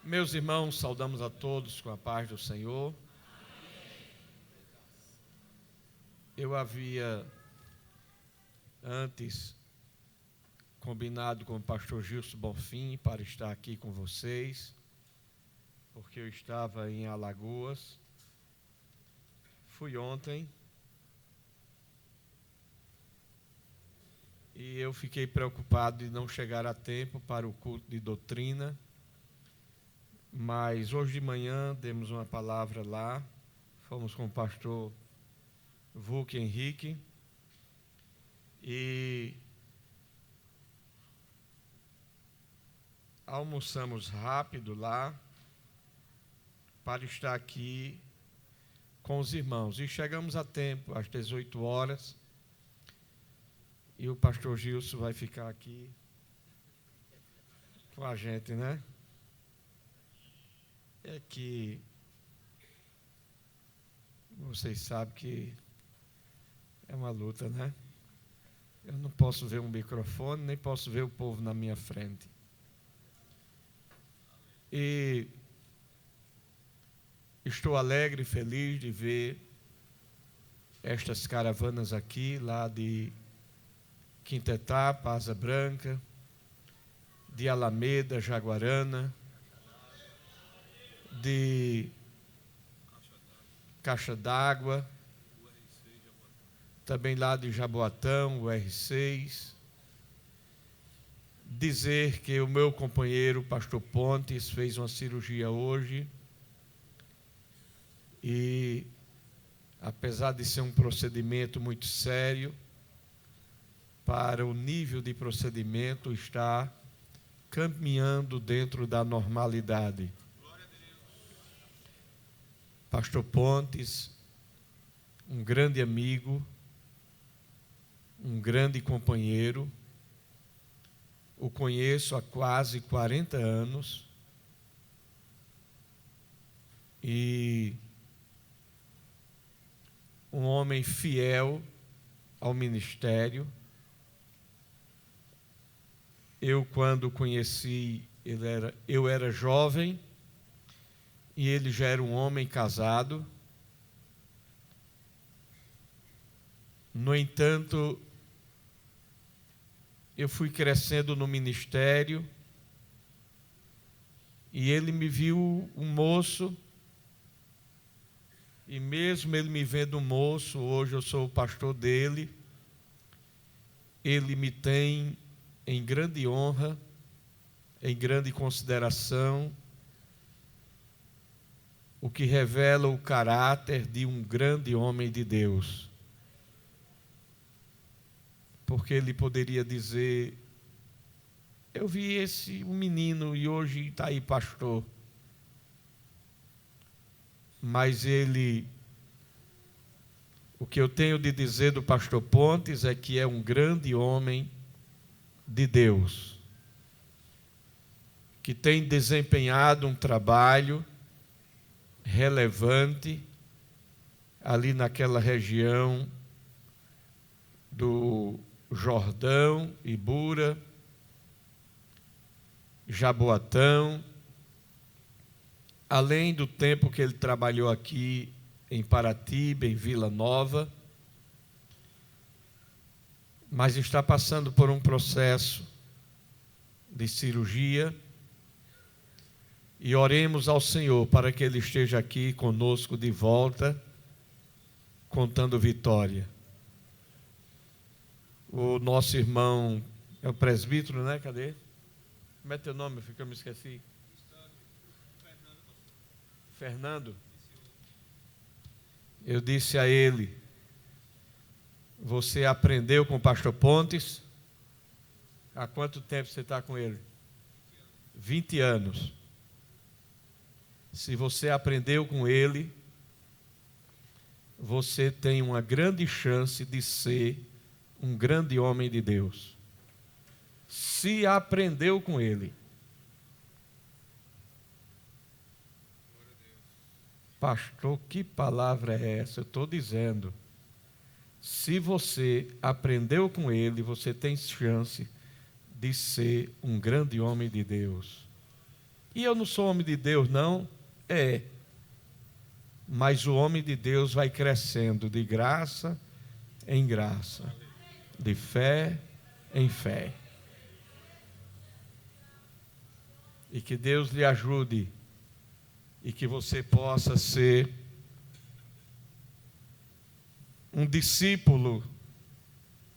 Meus irmãos, saudamos a todos com a paz do Senhor. Eu havia antes combinado com o pastor Gilson Bonfim para estar aqui com vocês, porque eu estava em Alagoas. Fui ontem e eu fiquei preocupado de não chegar a tempo para o culto de doutrina, mas hoje de manhã demos uma palavra lá, fomos com o pastor Vulque Henrique e almoçamos rápido lá para estar aqui com os irmãos. E chegamos a tempo, às 18 horas, e o pastor Gilson vai ficar aqui com a gente, né? É que vocês sabem que é uma luta, né? Eu não posso ver um microfone, nem posso ver o povo na minha frente. E estou alegre e feliz de ver estas caravanas aqui, lá de Quintetá, Asa Branca, de Alameda, Jaguarana, de Caixa d'Água, também lá de Jaboatão, o R6. Dizer que o meu companheiro, pastor Pontes, fez uma cirurgia hoje e, apesar de ser um procedimento muito sério, para o nível de procedimento está caminhando dentro da normalidade. Pastor Pontes, um grande amigo, um grande companheiro, o conheço há quase 40 anos e um homem fiel ao ministério. Eu, quando o conheci, eu era jovem e ele já era um homem casado. No entanto, eu fui crescendo no ministério e ele me viu um moço, e mesmo ele me vendo um moço, hoje eu sou o pastor dele, ele me tem em grande honra, em grande consideração, o que revela o caráter de um grande homem de Deus. Porque ele poderia dizer: eu vi um menino e hoje está aí pastor. Mas o que eu tenho de dizer do pastor Pontes é que é um grande homem de Deus, que tem desempenhado um trabalho relevante ali naquela região do Jordão, Ibura, Jaboatão, além do tempo que ele trabalhou aqui em Paratiba, em Vila Nova, mas está passando por um processo de cirurgia, e oremos ao Senhor para que ele esteja aqui conosco de volta, contando vitória. O nosso irmão é o presbítero, né? Cadê? Como é teu nome? Eu me esqueci. Fernando. Eu disse a ele: você aprendeu com o pastor Pontes? Há quanto tempo você está com ele? 20 anos. Se você aprendeu com ele, você tem uma grande chance de ser um grande homem de Deus. Se aprendeu com ele. Pastor, que palavra é essa? Eu estou dizendo. Se você aprendeu com ele, você tem chance de ser um grande homem de Deus. E eu não sou homem de Deus, não? É. Mas o homem de Deus vai crescendo de graça em graça, de fé em fé. E que Deus lhe ajude e que você possa ser um discípulo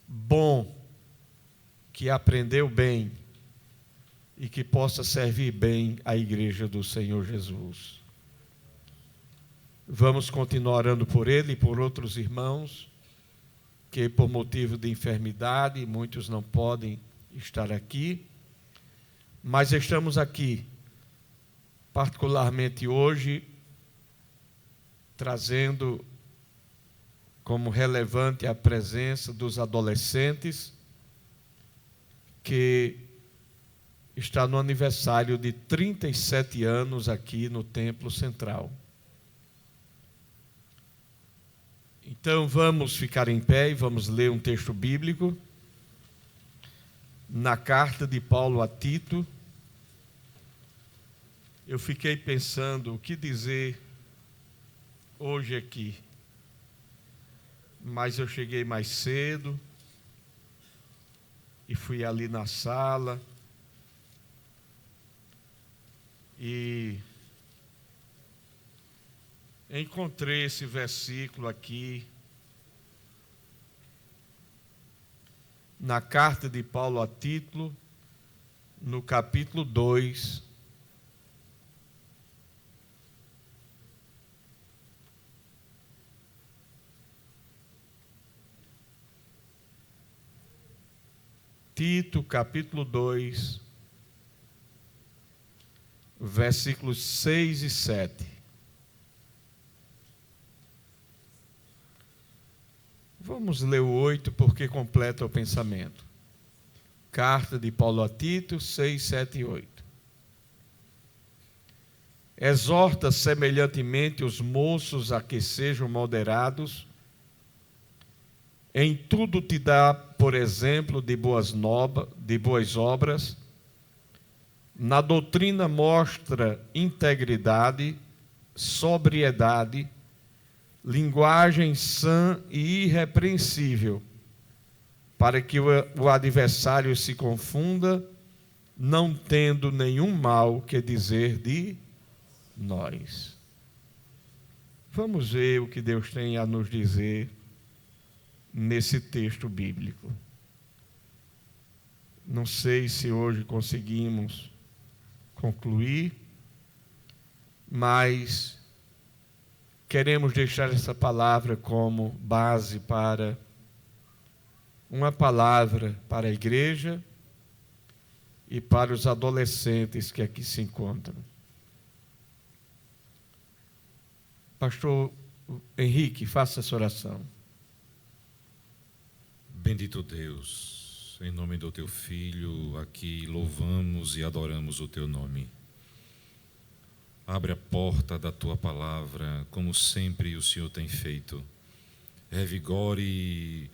bom, que aprendeu bem e que possa servir bem a igreja do Senhor Jesus. Vamos continuar orando por ele e por outros irmãos que por motivo de enfermidade muitos não podem estar aqui, mas estamos aqui particularmente hoje trazendo como relevante a presença dos adolescentes, que está no aniversário de 37 anos aqui no Templo Central. Então vamos ficar em pé e vamos ler um texto bíblico na carta de Paulo a Tito. Eu fiquei pensando o que dizer hoje aqui, mas eu cheguei mais cedo e fui ali na sala e encontrei esse versículo aqui na carta de Paulo a Tito, no capítulo 2, Tito, capítulo 2, versículos 6 e 7. Vamos ler o 8 porque completa o pensamento. Carta de Paulo a Tito, 6, 7 e 8. Exorta semelhantemente os moços a que sejam moderados, em tudo te dá, por exemplo, de boas obras, na doutrina mostra integridade, sobriedade, linguagem sã e irrepreensível, para que o adversário se confunda, não tendo nenhum mal que dizer de nós. Vamos ver o que Deus tem a nos dizer nesse texto bíblico. Não sei se hoje conseguimos concluir, mas queremos deixar essa palavra como base para uma palavra para a igreja e para os adolescentes que aqui se encontram. Pastor Henrique, faça essa oração. Bendito Deus, em nome do Teu Filho, aqui louvamos e adoramos o Teu nome. Abre a porta da Tua palavra, como sempre o Senhor tem feito. Revigore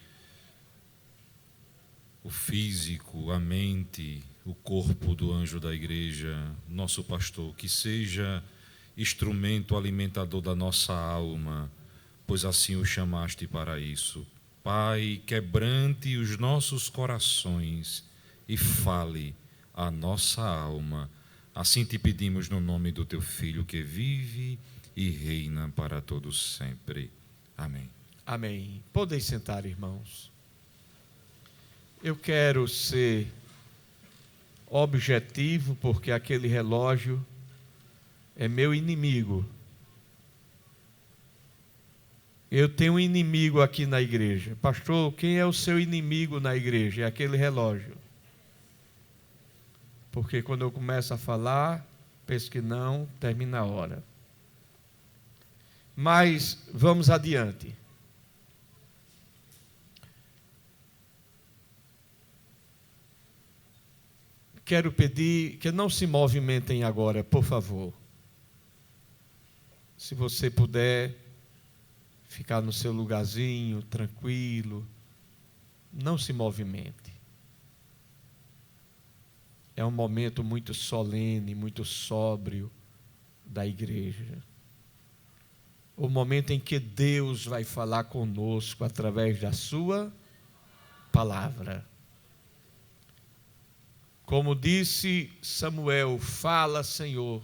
o físico, a mente, o corpo do anjo da igreja, nosso pastor, que seja instrumento alimentador da nossa alma, pois assim o chamaste para isso. Pai, quebrante os nossos corações e fale a nossa alma. Assim te pedimos no nome do Teu Filho, que vive e reina para todos sempre. Amém. Amém. Podem sentar, irmãos. Eu quero ser objetivo, porque aquele relógio é meu inimigo. Eu tenho um inimigo aqui na igreja. Pastor, quem é o seu inimigo na igreja? É aquele relógio. Porque quando eu começo a falar, penso que não, termina a hora. Mas vamos adiante. Quero pedir que não se movimentem agora, por favor. Se você puder ficar no seu lugarzinho, tranquilo, não se movimente. é um momento muito solene, muito sóbrio da igreja. O momento em que Deus vai falar conosco através da sua palavra. Como disse Samuel, fala, Senhor,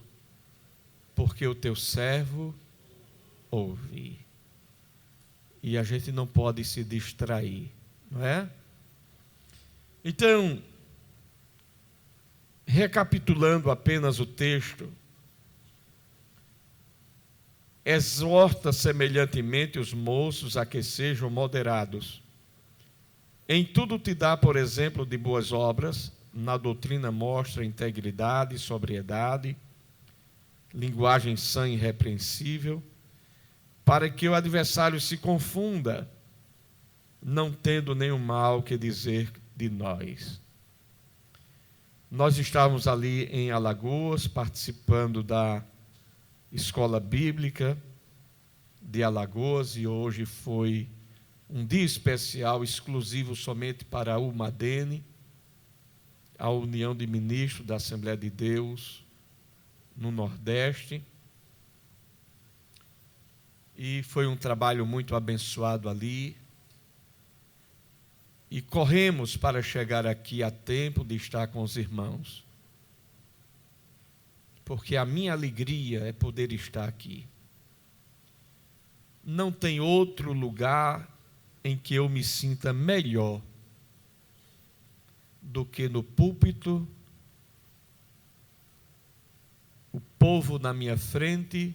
porque o teu servo ouve. E a gente não pode se distrair, não é? Então, recapitulando apenas o texto, exorta semelhantemente os moços a que sejam moderados. Em tudo te dá, por exemplo, de boas obras, na doutrina mostra integridade, sobriedade, linguagem sã e irrepreensível, para que o adversário se confunda, não tendo nenhum mal que dizer de nós. Nós estávamos ali em Alagoas, participando da Escola Bíblica de Alagoas, e hoje foi um dia especial, exclusivo somente para a UMADENE, a União de Ministros da Assembleia de Deus no Nordeste. E foi um trabalho muito abençoado ali. E corremos para chegar aqui a tempo de estar com os irmãos. Porque a minha alegria é poder estar aqui. Não tem outro lugar em que eu me sinta melhor do que no púlpito, o povo na minha frente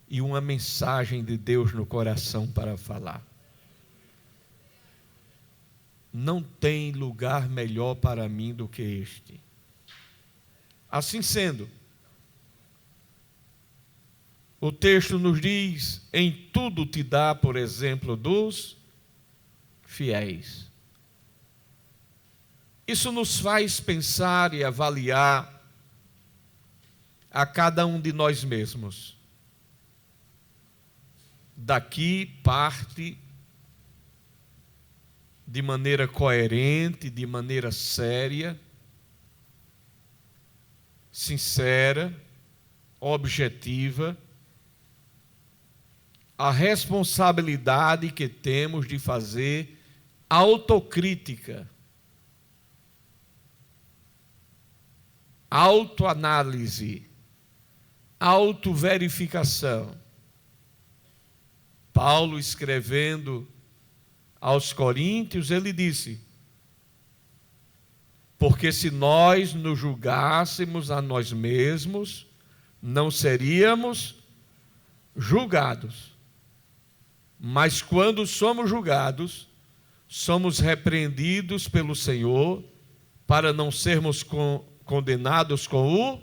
e uma mensagem de Deus no coração para falar. Não tem lugar melhor para mim do que este. Assim sendo, o texto nos diz: em tudo te dá, por exemplo, dos fiéis. Isso nos faz pensar e avaliar a cada um de nós mesmos. Daqui parte de maneira coerente, de maneira séria, sincera, objetiva, a responsabilidade que temos de fazer autocrítica, autoanálise, autoverificação. Paulo, escrevendo aos Coríntios, ele disse: porque se nós nos julgássemos a nós mesmos, não seríamos julgados. Mas quando somos julgados, somos repreendidos pelo Senhor, para não sermos condenados com o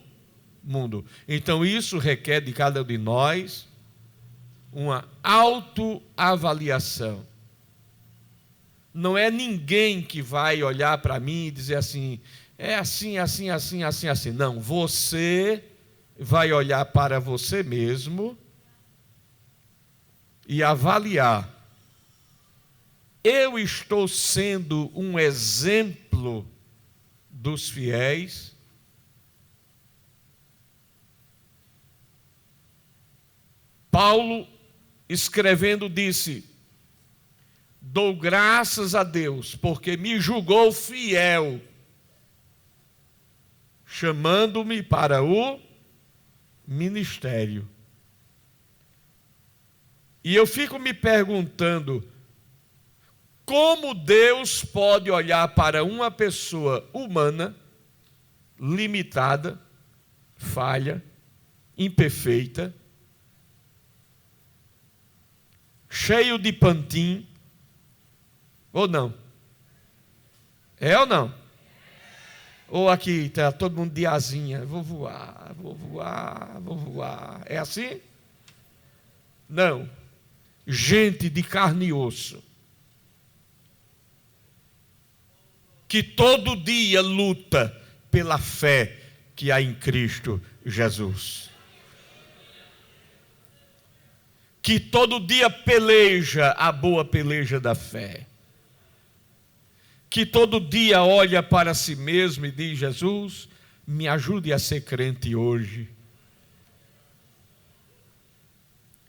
mundo. Então isso requer de cada um de nós uma autoavaliação. Não é ninguém que vai olhar para mim e dizer assim, é assim, assim, assim, assim, assim. Não, você vai olhar para você mesmo e avaliar. Eu estou sendo um exemplo dos fiéis? Paulo, escrevendo, disse: dou graças a Deus, porque me julgou fiel, chamando-me para o ministério. E eu fico me perguntando, como Deus pode olhar para uma pessoa humana, limitada, falha, imperfeita, cheio de pantim, ou não? É ou não? Ou aqui está todo mundo de asinha, vou voar, vou voar, vou voar. É assim? Não. Gente de carne e osso, que todo dia luta pela fé que há em Cristo Jesus, que todo dia peleja a boa peleja da fé, que todo dia olha para si mesmo e diz: Jesus, me ajude a ser crente hoje.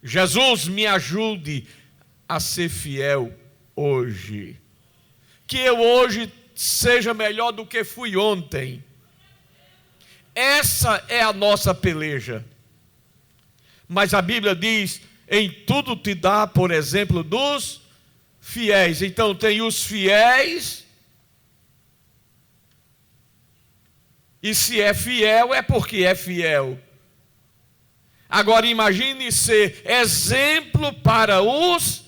Jesus, me ajude a ser fiel hoje. Que eu hoje seja melhor do que fui ontem. Essa é a nossa peleja. Mas a Bíblia diz: em tudo te dá, por exemplo, dos fiéis. Então tem os fiéis, e se é fiel é porque é fiel. Agora imagine ser exemplo para os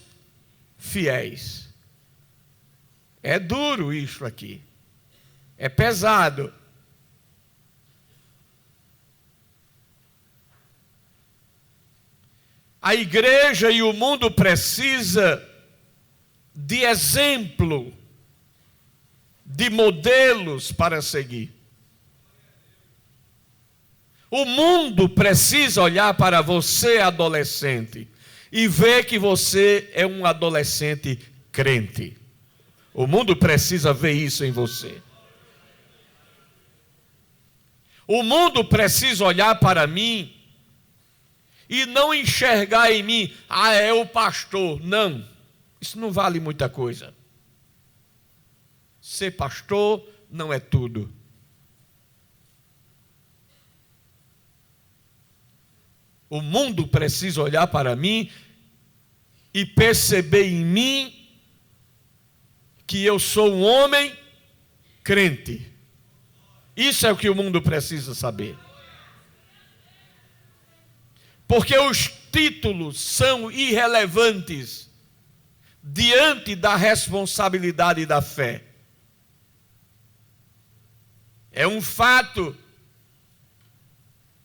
fiéis. É duro isso aqui, é pesado. A igreja e o mundo precisa de exemplo, de modelos para seguir. O mundo precisa olhar para você, adolescente, e ver que você é um adolescente crente. O mundo precisa ver isso em você. O mundo precisa olhar para mim e não enxergar em mim: ah, é o pastor. Não, isso não vale muita coisa. Ser pastor não é tudo. O mundo precisa olhar para mim e perceber em mim que eu sou um homem crente. Isso é o que o mundo precisa saber. Porque os títulos são irrelevantes diante da responsabilidade da fé. É um fato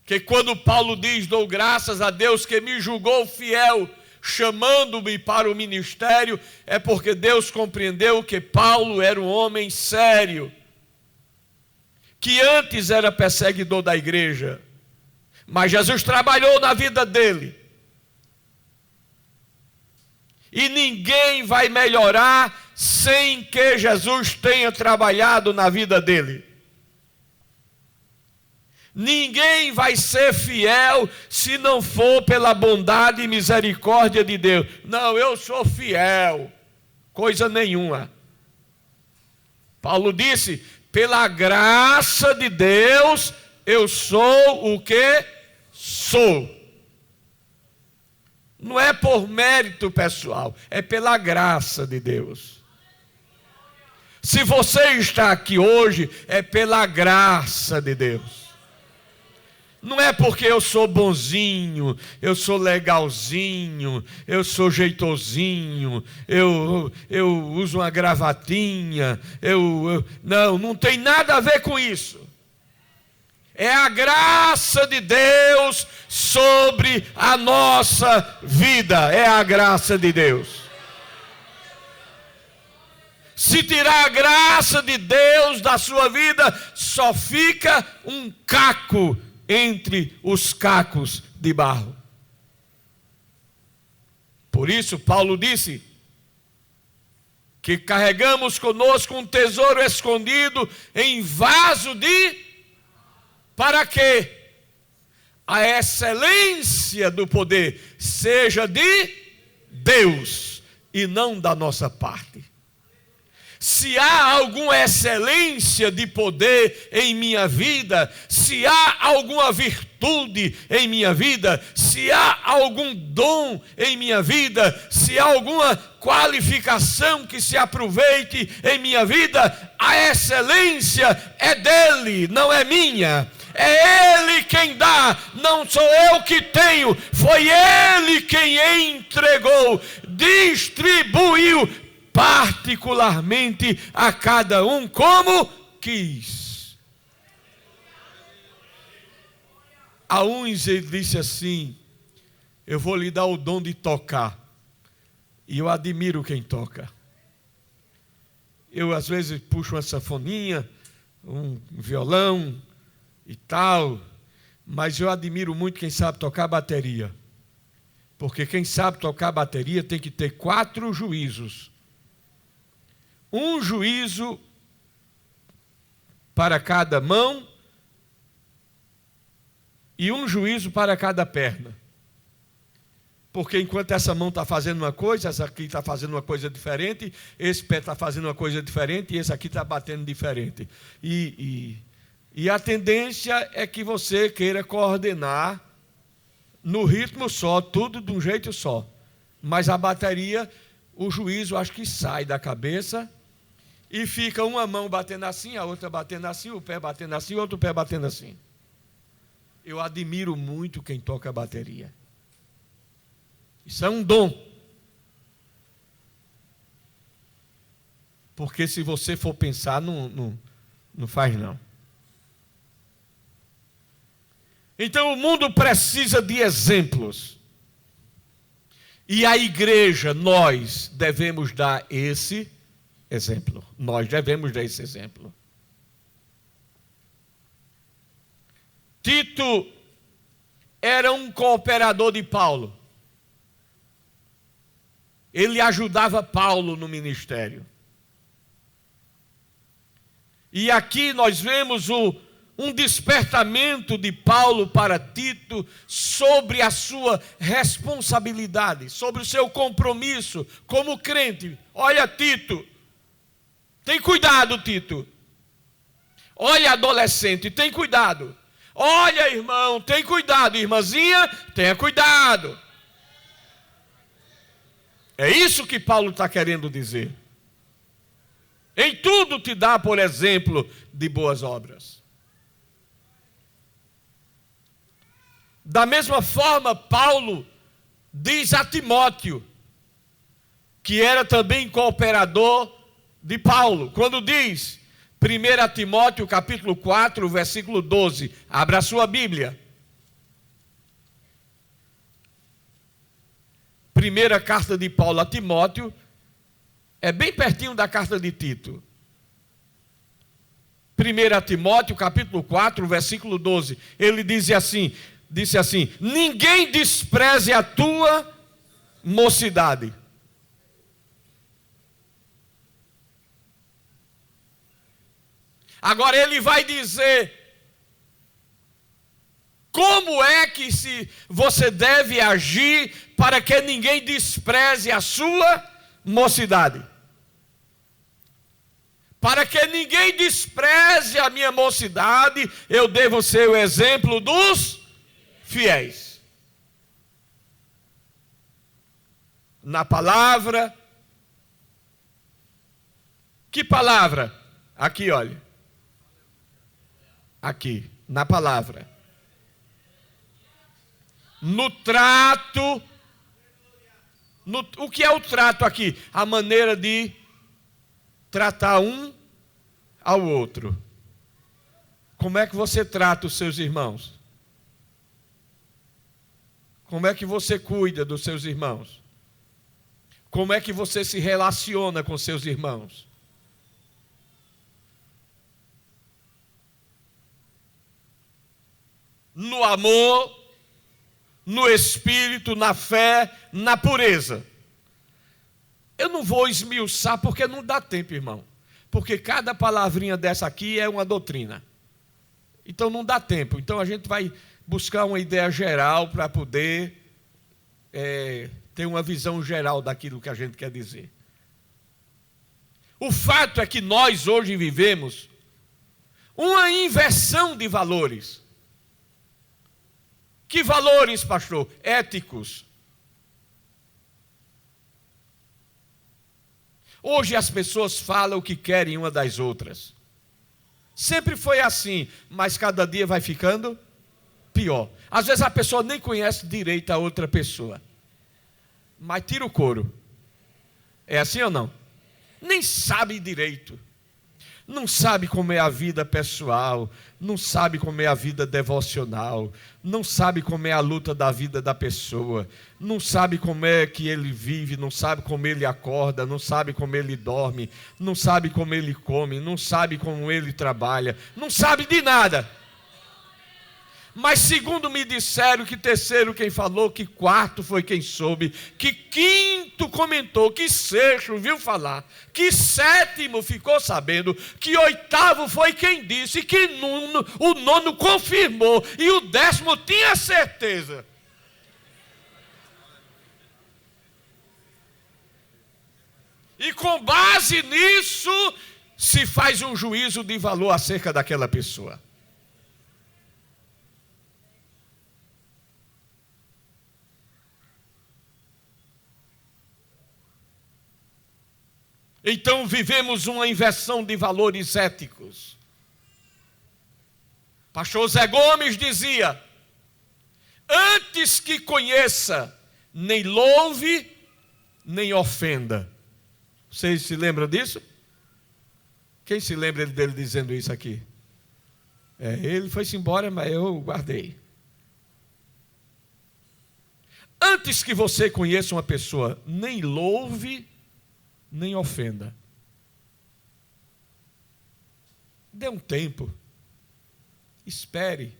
que quando Paulo diz: dou graças a Deus que me julgou fiel, chamando-me para o ministério, é porque Deus compreendeu que Paulo era um homem sério, que antes era perseguidor da igreja, mas Jesus trabalhou na vida dele. E ninguém vai melhorar sem que Jesus tenha trabalhado na vida dele. Ninguém vai ser fiel se não for pela bondade e misericórdia de Deus. Não, eu sou fiel. Coisa nenhuma. Paulo disse: pela graça de Deus, eu sou o que sou. Não é por mérito pessoal, é pela graça de Deus. Se você está aqui hoje, é pela graça de Deus. Não é porque eu sou bonzinho, eu sou legalzinho, eu sou jeitosinho, eu uso uma gravatinha, não tem nada a ver com isso. É a graça de Deus sobre a nossa vida, é a graça de Deus. Se tirar a graça de Deus da sua vida, só fica um caco entre os cacos de barro. Por isso Paulo disse que carregamos conosco um tesouro escondido em vaso de... para que a excelência do poder seja de Deus e não da nossa parte. Se há alguma excelência de poder em minha vida, se há alguma virtude em minha vida, se há algum dom em minha vida, se há alguma qualificação que se aproveite em minha vida, a excelência é dele, não é minha. É Ele quem dá, não sou eu que tenho, foi Ele quem entregou, distribuiu particularmente a cada um como quis. A uns ele disse assim: eu vou lhe dar o dom de tocar, e eu admiro quem toca. Eu às vezes puxo uma sanfoninha, um violão e tal, mas eu admiro muito quem sabe tocar bateria, porque quem sabe tocar bateria tem que ter 4 juízos. um juízo para cada mão e um juízo para cada perna. Porque enquanto essa mão está fazendo uma coisa, essa aqui está fazendo uma coisa diferente, esse pé está fazendo uma coisa diferente e esse aqui está batendo diferente. E a tendência é que você queira coordenar no ritmo só, tudo de um jeito só. Mas a bateria, o juízo acho que sai da cabeça e fica uma mão batendo assim, a outra batendo assim, o pé batendo assim, o outro pé batendo assim. Eu admiro muito quem toca bateria. Isso é um dom. Porque se você for pensar, não faz não. Então o mundo precisa de exemplos. E a igreja, nós devemos dar esse exemplo. Nós devemos dar esse exemplo. Tito era um cooperador de Paulo. Ele ajudava Paulo no ministério. E aqui nós vemos um despertamento de Paulo para Tito sobre a sua responsabilidade, sobre o seu compromisso como crente. Olha, Tito, tem cuidado, Tito. Olha, adolescente, tem cuidado. Olha, irmão, tem cuidado. Irmãzinha, tenha cuidado. É isso que Paulo está querendo dizer. Em tudo te dá, por exemplo, de boas obras. Da mesma forma, Paulo diz a Timóteo, que era também cooperador de Paulo, quando diz, 1 Timóteo capítulo 4, versículo 12, abra a sua Bíblia. Primeira carta de Paulo a Timóteo, é bem pertinho da carta de Tito. 1 Timóteo, capítulo 4, versículo 12. Ele disse assim, ninguém despreze a tua mocidade. Agora ele vai dizer como é que você deve agir para que ninguém despreze a sua mocidade. Para que ninguém despreze a minha mocidade, eu devo ser o exemplo dos fiéis. Na palavra. Que palavra? Aqui, olha. Aqui, na palavra. No trato. O que é o trato aqui? A maneira de tratar um ao outro. Como é que você trata os seus irmãos? Como é que você cuida dos seus irmãos? Como é que você se relaciona com seus irmãos? No amor, no espírito, na fé, na pureza. Eu não vou esmiuçar porque não dá tempo, irmão. Porque cada palavrinha dessa aqui é uma doutrina. Então não dá tempo. Então a gente vai buscar uma ideia geral para poder ter uma visão geral daquilo que a gente quer dizer. O fato é que nós hoje vivemos uma inversão de valores. Que valores, pastor? Éticos. Hoje as pessoas falam o que querem uma das outras. Sempre foi assim, mas cada dia vai ficando pior. Às vezes a pessoa nem conhece direito a outra pessoa, mas tira o couro. É assim ou não? Nem sabe direito. Não sabe como é a vida pessoal, não sabe como é a vida devocional, não sabe como é a luta da vida da pessoa, não sabe como é que ele vive, não sabe como ele acorda, não sabe como ele dorme, não sabe como ele come, não sabe como ele trabalha, não sabe de nada. Mas segundo me disseram, que terceiro quem falou, que quarto foi quem soube, que quinto comentou, que sexto viu falar, que sétimo ficou sabendo, que oitavo foi quem disse, que o nono confirmou e o décimo tinha certeza. E com base nisso se faz um juízo de valor acerca daquela pessoa. Então vivemos uma inversão de valores éticos. Pastor Zé Gomes dizia: antes que conheça, nem louve, nem ofenda. Vocês se lembram disso? Quem se lembra dele dizendo isso aqui? Ele foi-se embora, mas eu guardei. Antes que você conheça uma pessoa, nem louve, nem ofenda. Dê um tempo. Espere.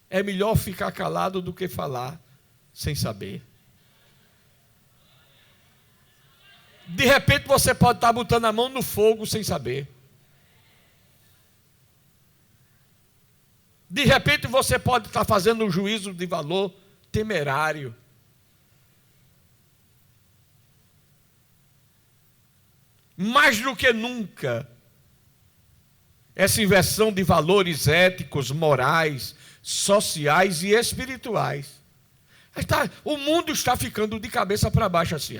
É melhor ficar calado do que falar sem saber. De repente você pode estar botando a mão no fogo sem saber. De repente você pode estar fazendo um juízo de valor temerário. Mais do que nunca, essa inversão de valores éticos, morais, sociais e espirituais. O mundo está ficando de cabeça para baixo assim.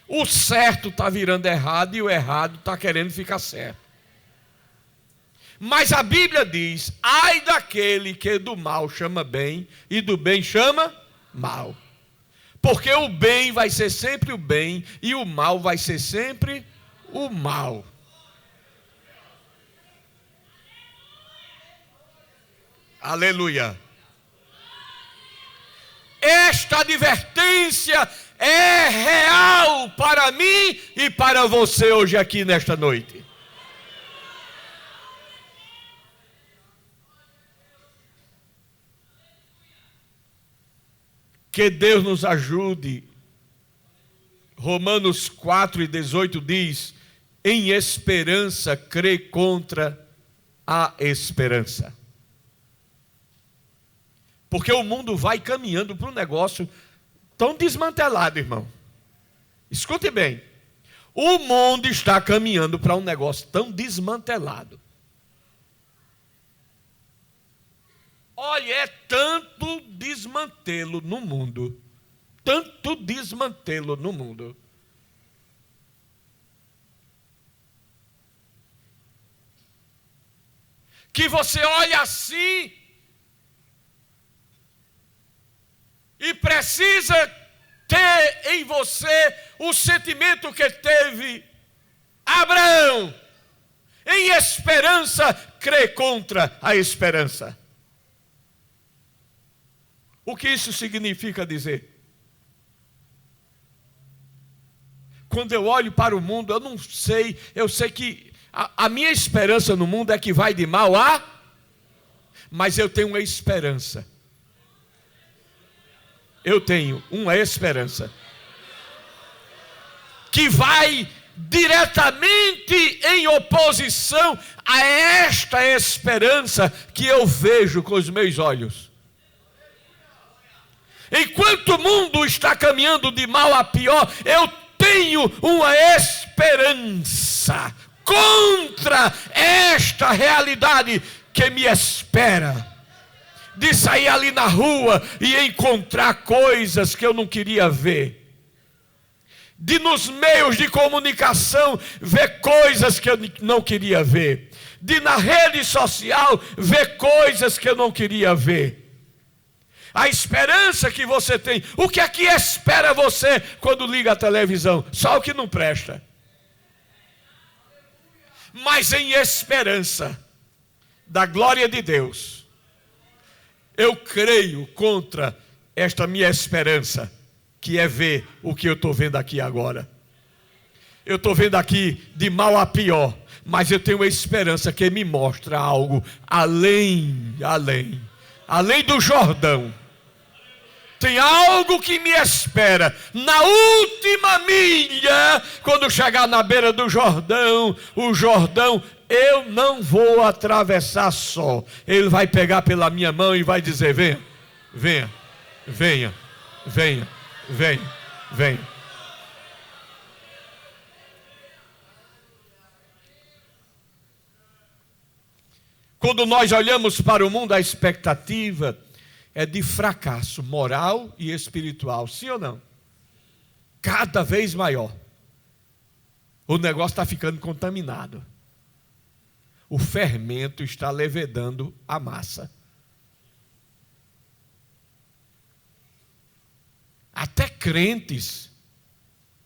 O certo está virando errado e o errado está querendo ficar certo. Mas a Bíblia diz: ai daquele que do mal chama bem e do bem chama mal. Porque o bem vai ser sempre o bem e o mal vai ser sempre o mal. Aleluia. Esta advertência é real para mim e para você hoje aqui nesta noite. Que Deus nos ajude. Romanos 4:18 diz: em esperança crê contra a esperança. Porque o mundo vai caminhando para um negócio tão desmantelado, irmão. Escute bem. O mundo está caminhando para um negócio tão desmantelado. Olha, é tanto desmantelo no mundo. Tanto desmantelo no mundo. Que você olha assim e precisa ter em você o sentimento que teve Abraão. Em esperança, crê contra a esperança. O que isso significa dizer? Quando eu olho para o mundo, eu não sei, eu sei que a minha esperança no mundo é que vai de mal a... Mas eu tenho uma esperança. Eu tenho uma esperança que vai diretamente em oposição a esta esperança que eu vejo com os meus olhos. Enquanto o mundo está caminhando de mal a pior, eu tenho uma esperança contra esta realidade que me espera. De sair ali na rua e encontrar coisas que eu não queria ver. De nos meios de comunicação ver coisas que eu não queria ver. De na rede social ver coisas que eu não queria ver. A esperança que você tem. O que é que espera você quando liga a televisão? Só o que não presta. Mas em esperança da glória de Deus, eu creio contra esta minha esperança, que é ver o que eu estou vendo aqui agora. Eu estou vendo aqui de mal a pior, mas eu tenho uma esperança que me mostra algo além do Jordão. Tem algo que me espera na última milha, quando chegar na beira do Jordão. O Jordão eu não vou atravessar só. Ele vai pegar pela minha mão e vai dizer: venha, venha, venha, venha, venha, venha. Quando nós olhamos para o mundo, a expectativa é de fracasso moral e espiritual, sim ou não? Cada vez maior. O negócio está ficando contaminado. O fermento está levedando a massa. Até crentes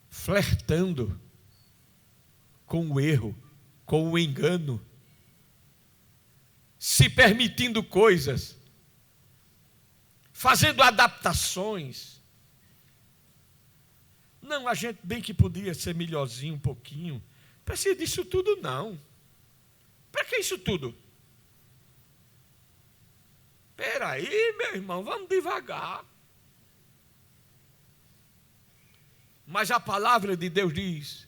flertando com o erro, com o engano, se permitindo coisas, fazendo adaptações. Não, a gente bem que podia ser melhorzinho um pouquinho. Não precisa disso tudo, não. Para que isso tudo? Espera aí, meu irmão, vamos devagar. Mas a palavra de Deus diz: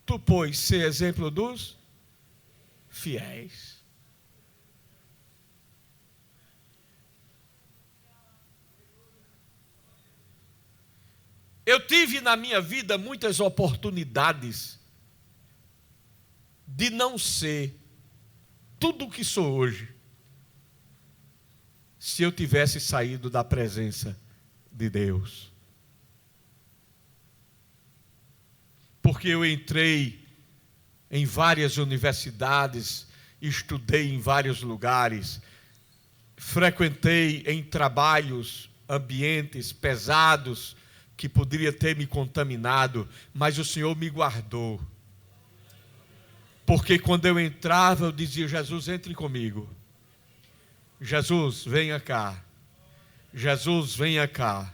tu, pois, ser exemplo dos fiéis. Eu tive na minha vida muitas oportunidades de não ser tudo o que sou hoje, se eu tivesse saído da presença de Deus. Porque eu entrei em várias universidades, estudei em vários lugares, frequentei em trabalhos, ambientes pesados, que poderia ter me contaminado, mas o Senhor me guardou. Porque quando eu entrava, eu dizia: Jesus, entre comigo. Jesus, venha cá. Jesus, venha cá.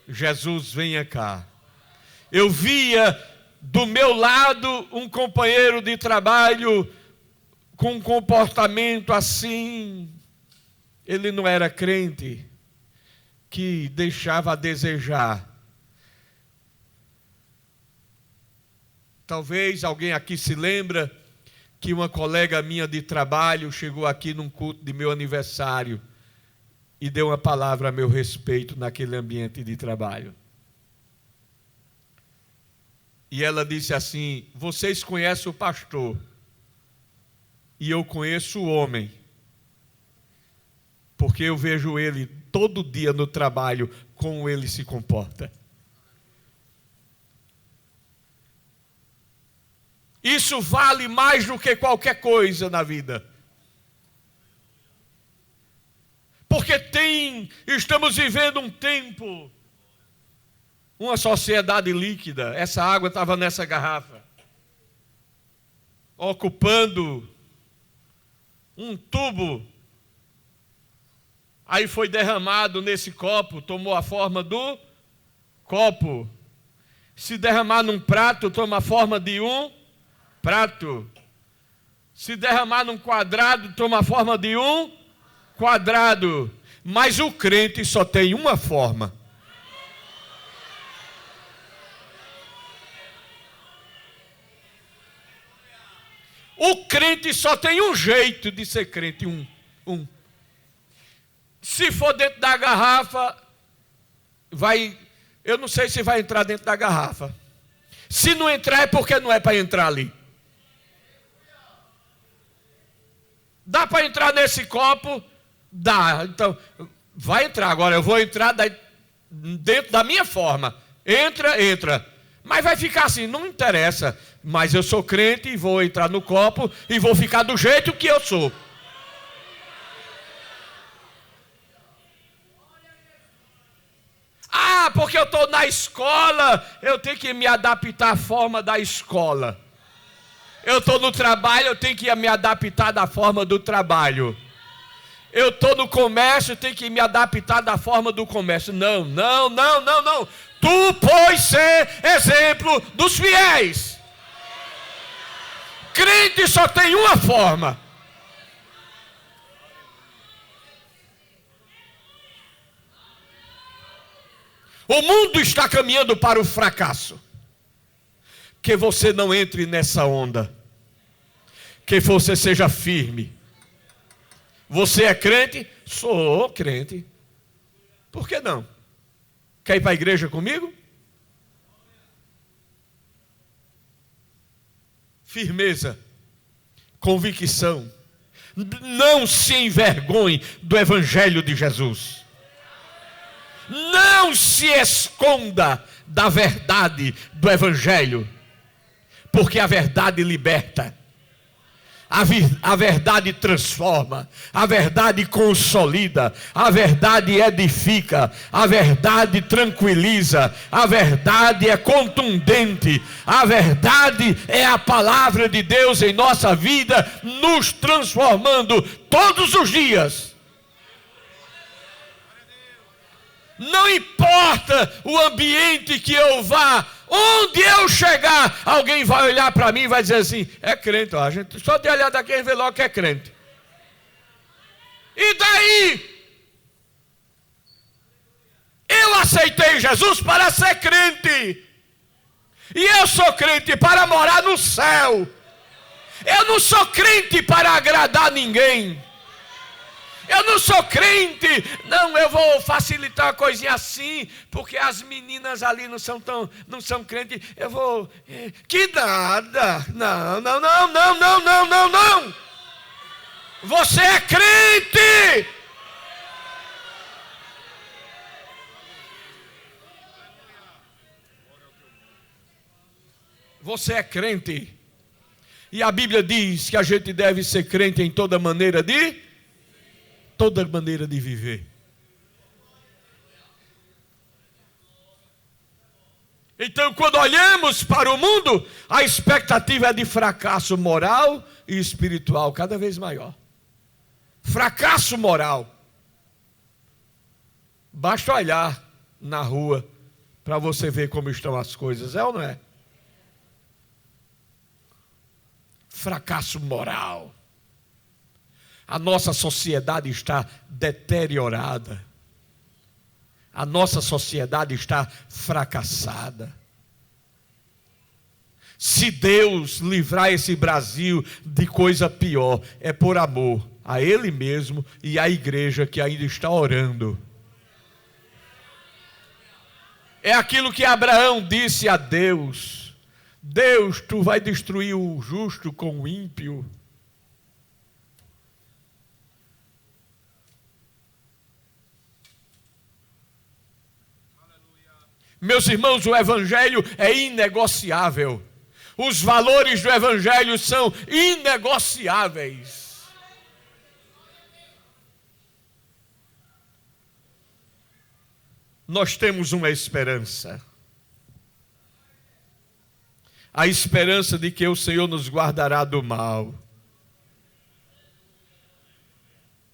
Jesus, venha cá. Eu via do meu lado um companheiro de trabalho com um comportamento assim. Ele não era crente, que deixava a desejar. Talvez alguém aqui se lembra que uma colega minha de trabalho chegou aqui num culto de meu aniversário e deu uma palavra a meu respeito naquele ambiente de trabalho. E ela disse assim: vocês conhecem o pastor e eu conheço o homem, porque eu vejo ele todo dia no trabalho, como ele se comporta. Isso vale mais do que qualquer coisa na vida. Porque estamos vivendo um tempo, uma sociedade líquida. Essa água estava nessa garrafa, ocupando um tubo. Aí foi derramado nesse copo, tomou a forma do copo. Se derramar num prato, toma a forma de um prato. Se derramar num quadrado, toma a forma de um quadrado. Mas o crente só tem uma forma. O crente só tem um jeito de ser crente, um. Se for dentro da garrafa, eu não sei se vai entrar dentro da garrafa. Se não entrar, é porque não é para entrar ali. Dá para entrar nesse copo? Dá. Então, vai entrar. Agora eu vou entrar dentro da minha forma. Entra. Mas vai ficar assim, não interessa. Mas eu sou crente e vou entrar no copo e vou ficar do jeito que eu sou. Ah, porque eu estou na escola, eu tenho que me adaptar à forma da escola. Eu estou no trabalho, eu tenho que me adaptar da forma do trabalho. Eu estou no comércio, eu tenho que me adaptar da forma do comércio. Não. Tu, pois, ser exemplo dos fiéis. Crente só tem uma forma. O mundo está caminhando para o fracasso. Que você não entre nessa onda. Que você seja firme. Você é crente? Sou crente. Por que não? Quer ir para a igreja comigo? Firmeza, convicção. Não se envergonhe do Evangelho de Jesus. Não se esconda da verdade do Evangelho, porque a verdade liberta, a verdade transforma, a verdade consolida, a verdade edifica, a verdade tranquiliza, a verdade é contundente, a verdade é a palavra de Deus em nossa vida, nos transformando todos os dias. Não importa o ambiente que eu vá, onde eu chegar, alguém vai olhar para mim e vai dizer assim: é crente, ó, a gente só de olhar daqui a gente vê logo que é crente. E daí? Eu aceitei Jesus para ser crente. E eu sou crente para morar no céu. Eu não sou crente para agradar ninguém. Eu não sou crente, não, eu vou facilitar a coisinha assim, porque as meninas ali não são crentes, eu vou, que nada, não, você é crente, você é crente, e a Bíblia diz que a gente deve ser crente em toda maneira de viver. Então, quando olhamos para o mundo, a expectativa é de fracasso moral e espiritual cada vez maior. Fracasso moral. Basta olhar na rua para você ver como estão as coisas, é ou não é? Fracasso moral. A nossa sociedade está deteriorada. A nossa sociedade está fracassada. Se Deus livrar esse Brasil de coisa pior, é por amor a Ele mesmo e à igreja que ainda está orando. É aquilo que Abraão disse a Deus: Deus, tu vai destruir o justo com o ímpio. Meus irmãos, o Evangelho é inegociável. Os valores do Evangelho são inegociáveis. Nós temos uma esperança. A esperança de que o Senhor nos guardará do mal.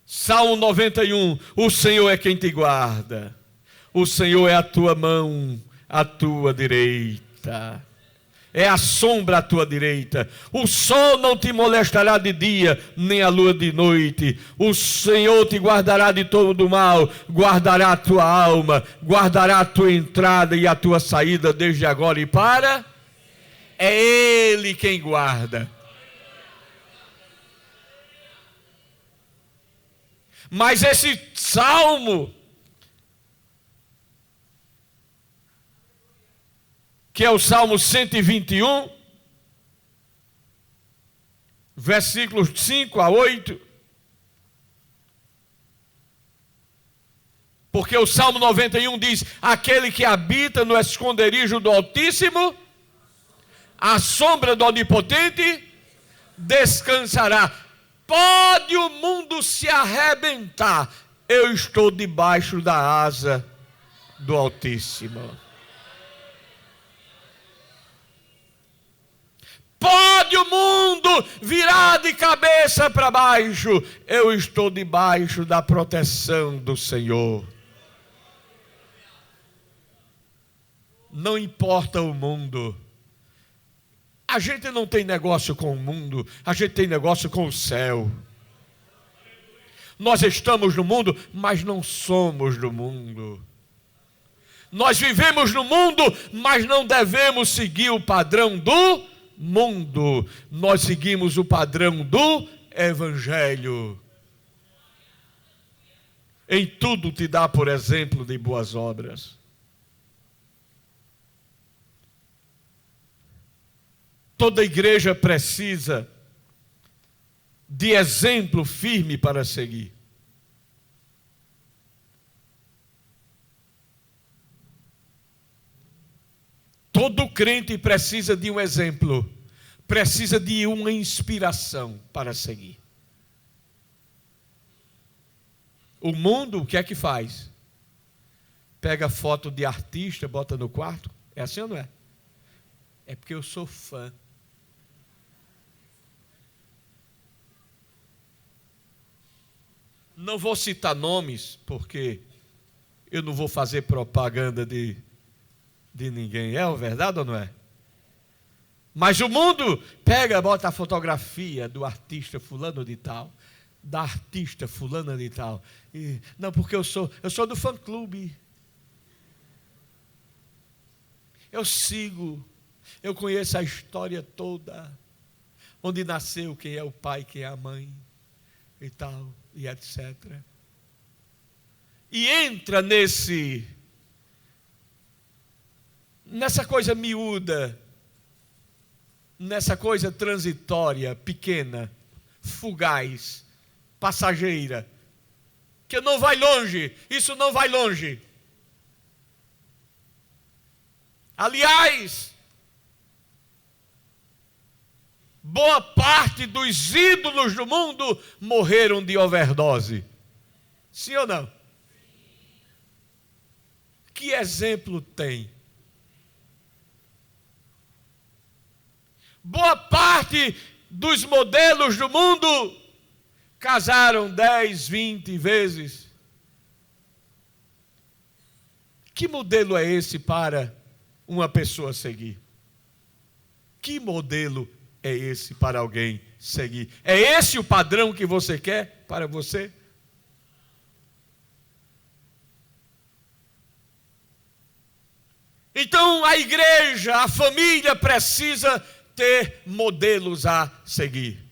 Salmo 91, o Senhor é quem te guarda. O Senhor é a tua mão, a tua direita. É a sombra à tua direita. O sol não te molestará de dia, nem a lua de noite. O Senhor te guardará de todo o mal, guardará a tua alma, guardará a tua entrada e a tua saída desde agora e para. É Ele quem guarda. Mas esse salmo, que é o Salmo 121, versículos 5 a 8. Porque o Salmo 91 diz: aquele que habita no esconderijo do Altíssimo, à sombra do Onipotente, descansará. Pode o mundo se arrebentar, eu estou debaixo da asa do Altíssimo. Pode o mundo virar de cabeça para baixo, eu estou debaixo da proteção do Senhor. Não importa o mundo. A gente não tem negócio com o mundo, a gente tem negócio com o céu. Nós estamos no mundo, mas não somos do mundo. Nós vivemos no mundo, mas não devemos seguir o padrão do mundo. Nós seguimos o padrão do Evangelho. Em tudo te dá por exemplo de boas obras. Toda igreja precisa de exemplo firme para seguir. Todo crente precisa de um exemplo, precisa de uma inspiração para seguir. O mundo, o que é que faz? Pega foto de artista, bota no quarto. É assim ou não é? É porque eu sou fã. Não vou citar nomes, porque eu não vou fazer propaganda de ninguém. É verdade ou não é? Mas o mundo pega, bota a fotografia do artista fulano de tal, da artista fulana de tal. E, não, porque eu sou do fã-clube. Eu sigo, eu conheço a história toda, onde nasceu, quem é o pai, quem é a mãe, e tal, e etc. E entra nessa coisa miúda, nessa coisa transitória, pequena, fugaz, passageira, que não vai longe, isso não vai longe. Aliás, boa parte dos ídolos do mundo morreram de overdose. Sim ou não? Que exemplo tem? Boa parte dos modelos do mundo casaram 10, 20 vezes. Que modelo é esse para uma pessoa seguir? Que modelo é esse para alguém seguir? É esse o padrão que você quer para você? Então a igreja, a família precisa ter modelos a seguir.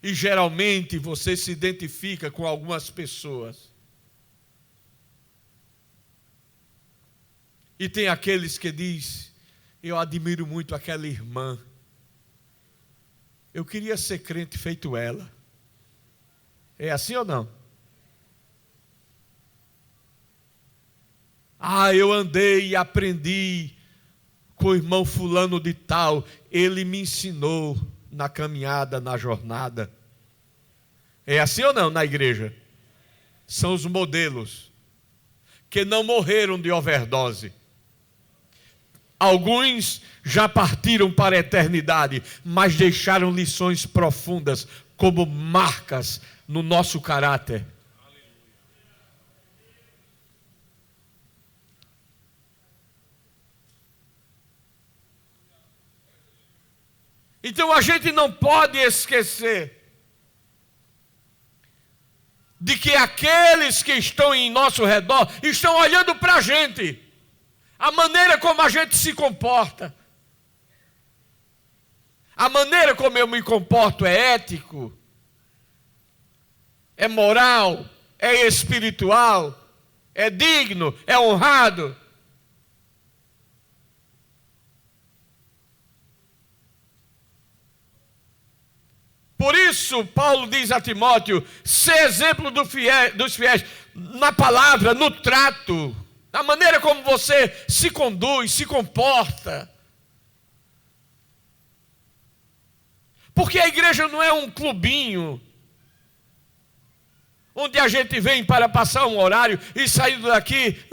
E geralmente você se identifica com algumas pessoas. E tem aqueles que diz: eu admiro muito aquela irmã. Eu queria ser crente feito ela. É assim ou não? Ah, eu andei e aprendi com o irmão fulano de tal. Ele me ensinou na caminhada, na jornada. É assim ou não na igreja? São os modelos que não morreram de overdose. Alguns já partiram para a eternidade, mas deixaram lições profundas como marcas no nosso caráter. Então a gente não pode esquecer de que aqueles que estão em nosso redor estão olhando para a gente, a maneira como a gente se comporta, a maneira como eu me comporto é ético, é moral, é espiritual, é digno, é honrado. Por isso, Paulo diz a Timóteo: ser exemplo dos fiéis na palavra, no trato, na maneira como você se conduz, se comporta. Porque a igreja não é um clubinho, onde a gente vem para passar um horário e sair daqui.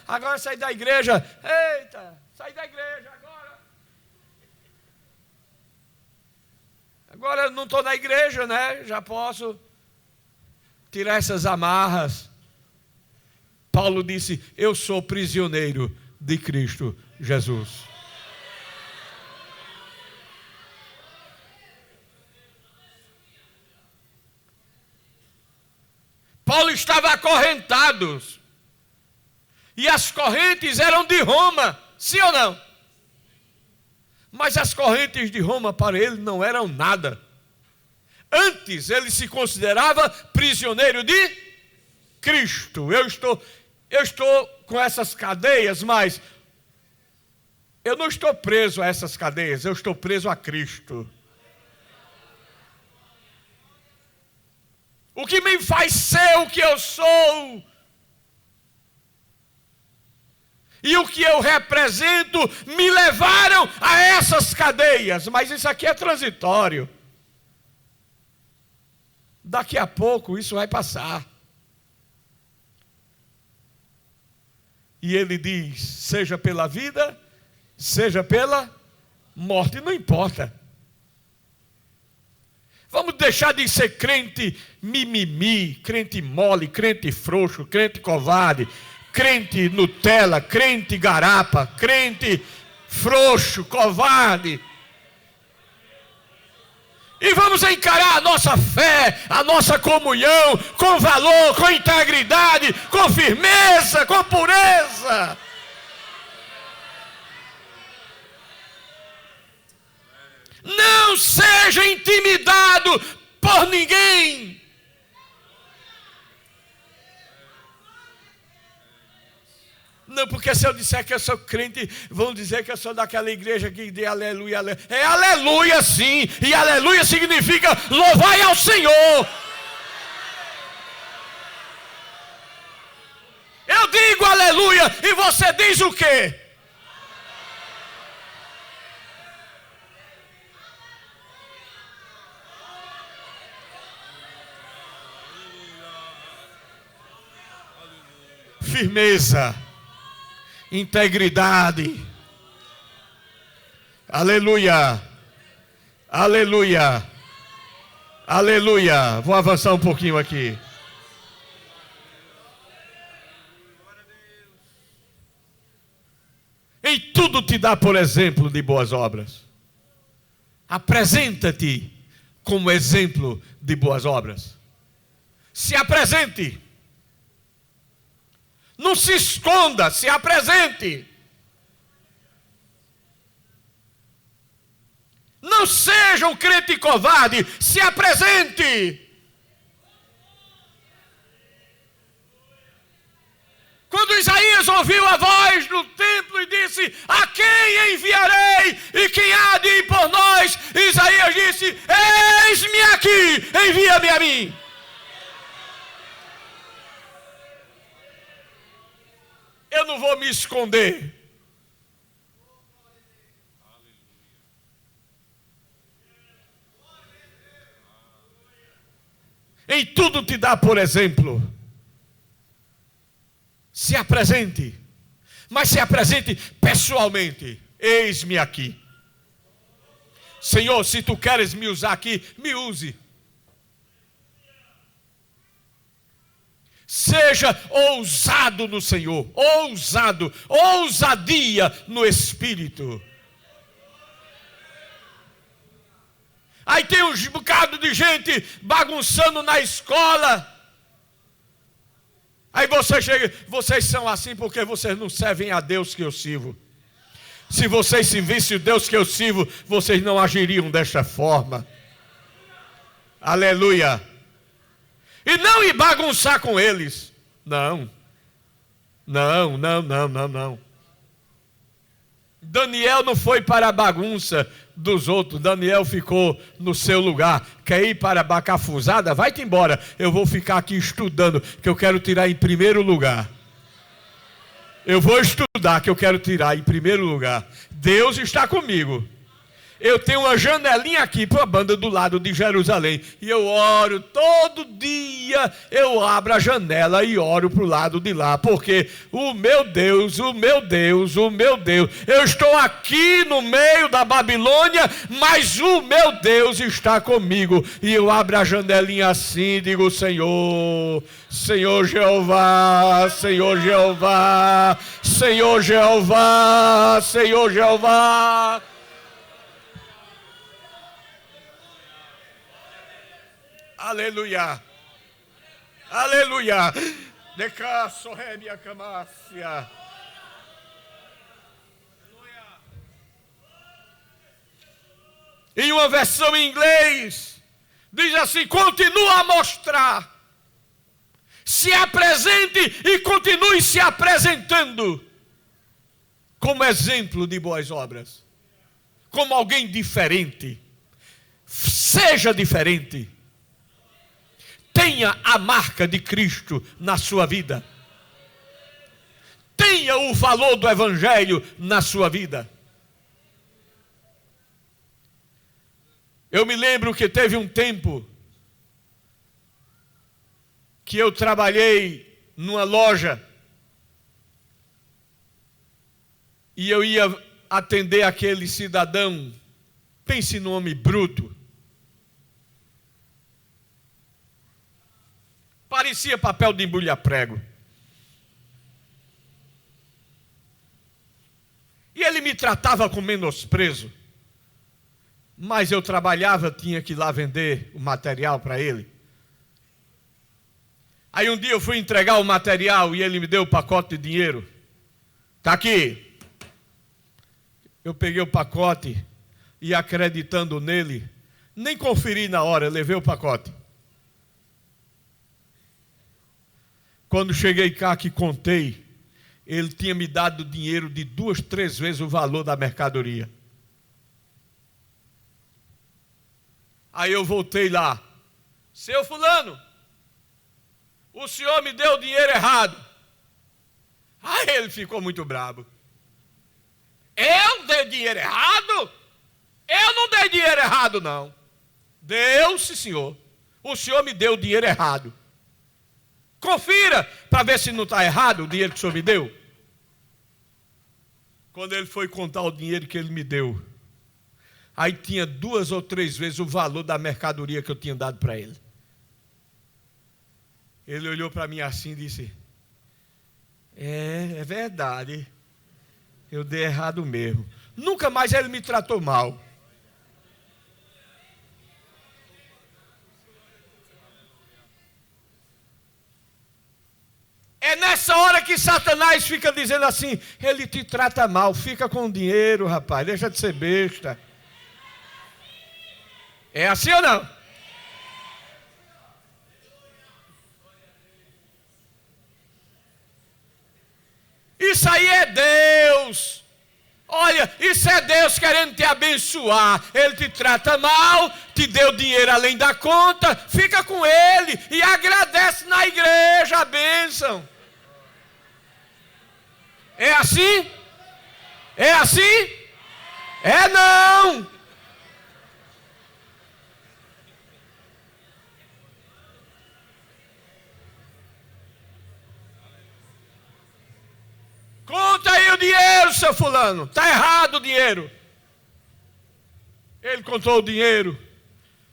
Agora sair da igreja. Eita, sair da igreja agora. Agora eu não estou na igreja, né? Já posso tirar essas amarras. Paulo disse: eu sou prisioneiro de Cristo Jesus. Paulo estava acorrentado. E as correntes eram de Roma, sim ou não? Mas as correntes de Roma para ele não eram nada. Antes ele se considerava prisioneiro de Cristo. Eu estou com essas cadeias, mas eu não estou preso a essas cadeias, eu estou preso a Cristo. O que me faz ser o que eu sou e o que eu represento me levaram a essas cadeias, mas isso aqui é transitório. Daqui a pouco isso vai passar. E ele diz: seja pela vida, seja pela morte, não importa. Vamos deixar de ser crente mimimi, crente mole, crente frouxo, crente covarde, crente Nutella, crente garapa, crente frouxo, covarde. E vamos encarar a nossa fé, a nossa comunhão, com valor, com integridade, com firmeza, com pureza. Não seja intimidado por ninguém. Não, porque se eu disser que eu sou crente, vão dizer que eu sou daquela igreja que de aleluia, aleluia. É aleluia sim, e aleluia significa louvai ao Senhor. Eu digo aleluia, e você diz o quê? Firmeza, integridade, aleluia, aleluia, aleluia. Vou avançar um pouquinho aqui. Em tudo te dá por exemplo de boas obras. Apresenta-te como exemplo de boas obras. Se apresente. Não se esconda, se apresente. Não seja um crente covarde, se apresente. Quando Isaías ouviu a voz no templo e disse: a quem enviarei e quem há de ir por nós? Isaías disse: eis-me aqui, envia-me a mim. Eu não vou me esconder. Em tudo te dá por exemplo. Se apresente. Mas se apresente pessoalmente. Eis-me aqui. Senhor, se tu queres me usar aqui, me use. Seja ousado no Senhor, ousado, ousadia no Espírito. Aí tem um bocado de gente bagunçando na escola. Aí você chega, vocês são assim porque vocês não servem a Deus que eu sirvo. Se vocês servissem o Deus que eu sirvo, vocês não agiriam desta forma. Aleluia. E não ir bagunçar com eles. Não. Não. Daniel não foi para a bagunça dos outros. Daniel ficou no seu lugar. Quer ir para a bacafuzada? Vai-te embora. Eu vou ficar aqui estudando, que eu quero tirar em primeiro lugar. Eu vou estudar, que eu quero tirar em primeiro lugar. Deus está comigo. Eu tenho uma janelinha aqui para a banda do lado de Jerusalém. E eu oro todo dia. Eu abro a janela e oro para o lado de lá. Porque o meu Deus, o meu Deus, o meu Deus. Eu estou aqui no meio da Babilônia, mas o meu Deus está comigo. E eu abro a janelinha assim e digo: Senhor, Senhor Jeová, Senhor Jeová, Senhor Jeová, Senhor Jeová. Aleluia, aleluia. Decasso, rebia, camácia. Em uma versão em inglês, diz assim: continua a mostrar, se apresente e continue se apresentando como exemplo de boas obras, como alguém diferente. Seja diferente. Tenha a marca de Cristo na sua vida. Tenha o valor do Evangelho na sua vida. Eu me lembro que teve um tempo que eu trabalhei numa loja e eu ia atender aquele cidadão, pense no homem bruto. Parecia papel de embrulhar prego. E ele me tratava com menosprezo. Mas eu trabalhava, tinha que ir lá vender o material para ele. Aí um dia eu fui entregar o material e ele me deu o pacote de dinheiro. Está aqui. Eu peguei o pacote e, acreditando nele, nem conferi na hora, levei o pacote. Quando cheguei cá que contei, ele tinha me dado dinheiro de 2, 3 vezes o valor da mercadoria. Aí eu voltei lá. Seu fulano, o senhor me deu o dinheiro errado. Aí ele ficou muito bravo. Eu dei dinheiro errado? Eu não dei dinheiro errado, não. Deu, sim, senhor. O senhor me deu o dinheiro errado. Confira para ver se não está errado o dinheiro que o senhor me deu. Quando ele foi contar o dinheiro que ele me deu, aí tinha 2 ou 3 vezes o valor da mercadoria que eu tinha dado para ele. Ele olhou para mim assim e disse: é verdade, eu dei errado mesmo. Nunca mais ele me tratou mal. É nessa hora que Satanás fica dizendo assim: ele te trata mal, fica com o dinheiro, rapaz, deixa de ser besta. É assim ou não? Isso aí é Deus. Olha, isso é Deus querendo te abençoar. Ele te trata mal, te deu dinheiro além da conta, fica com ele e agradece na igreja a bênção. É assim? É assim? É não. Conta aí o dinheiro, seu fulano. Está errado o dinheiro. Ele contou o dinheiro.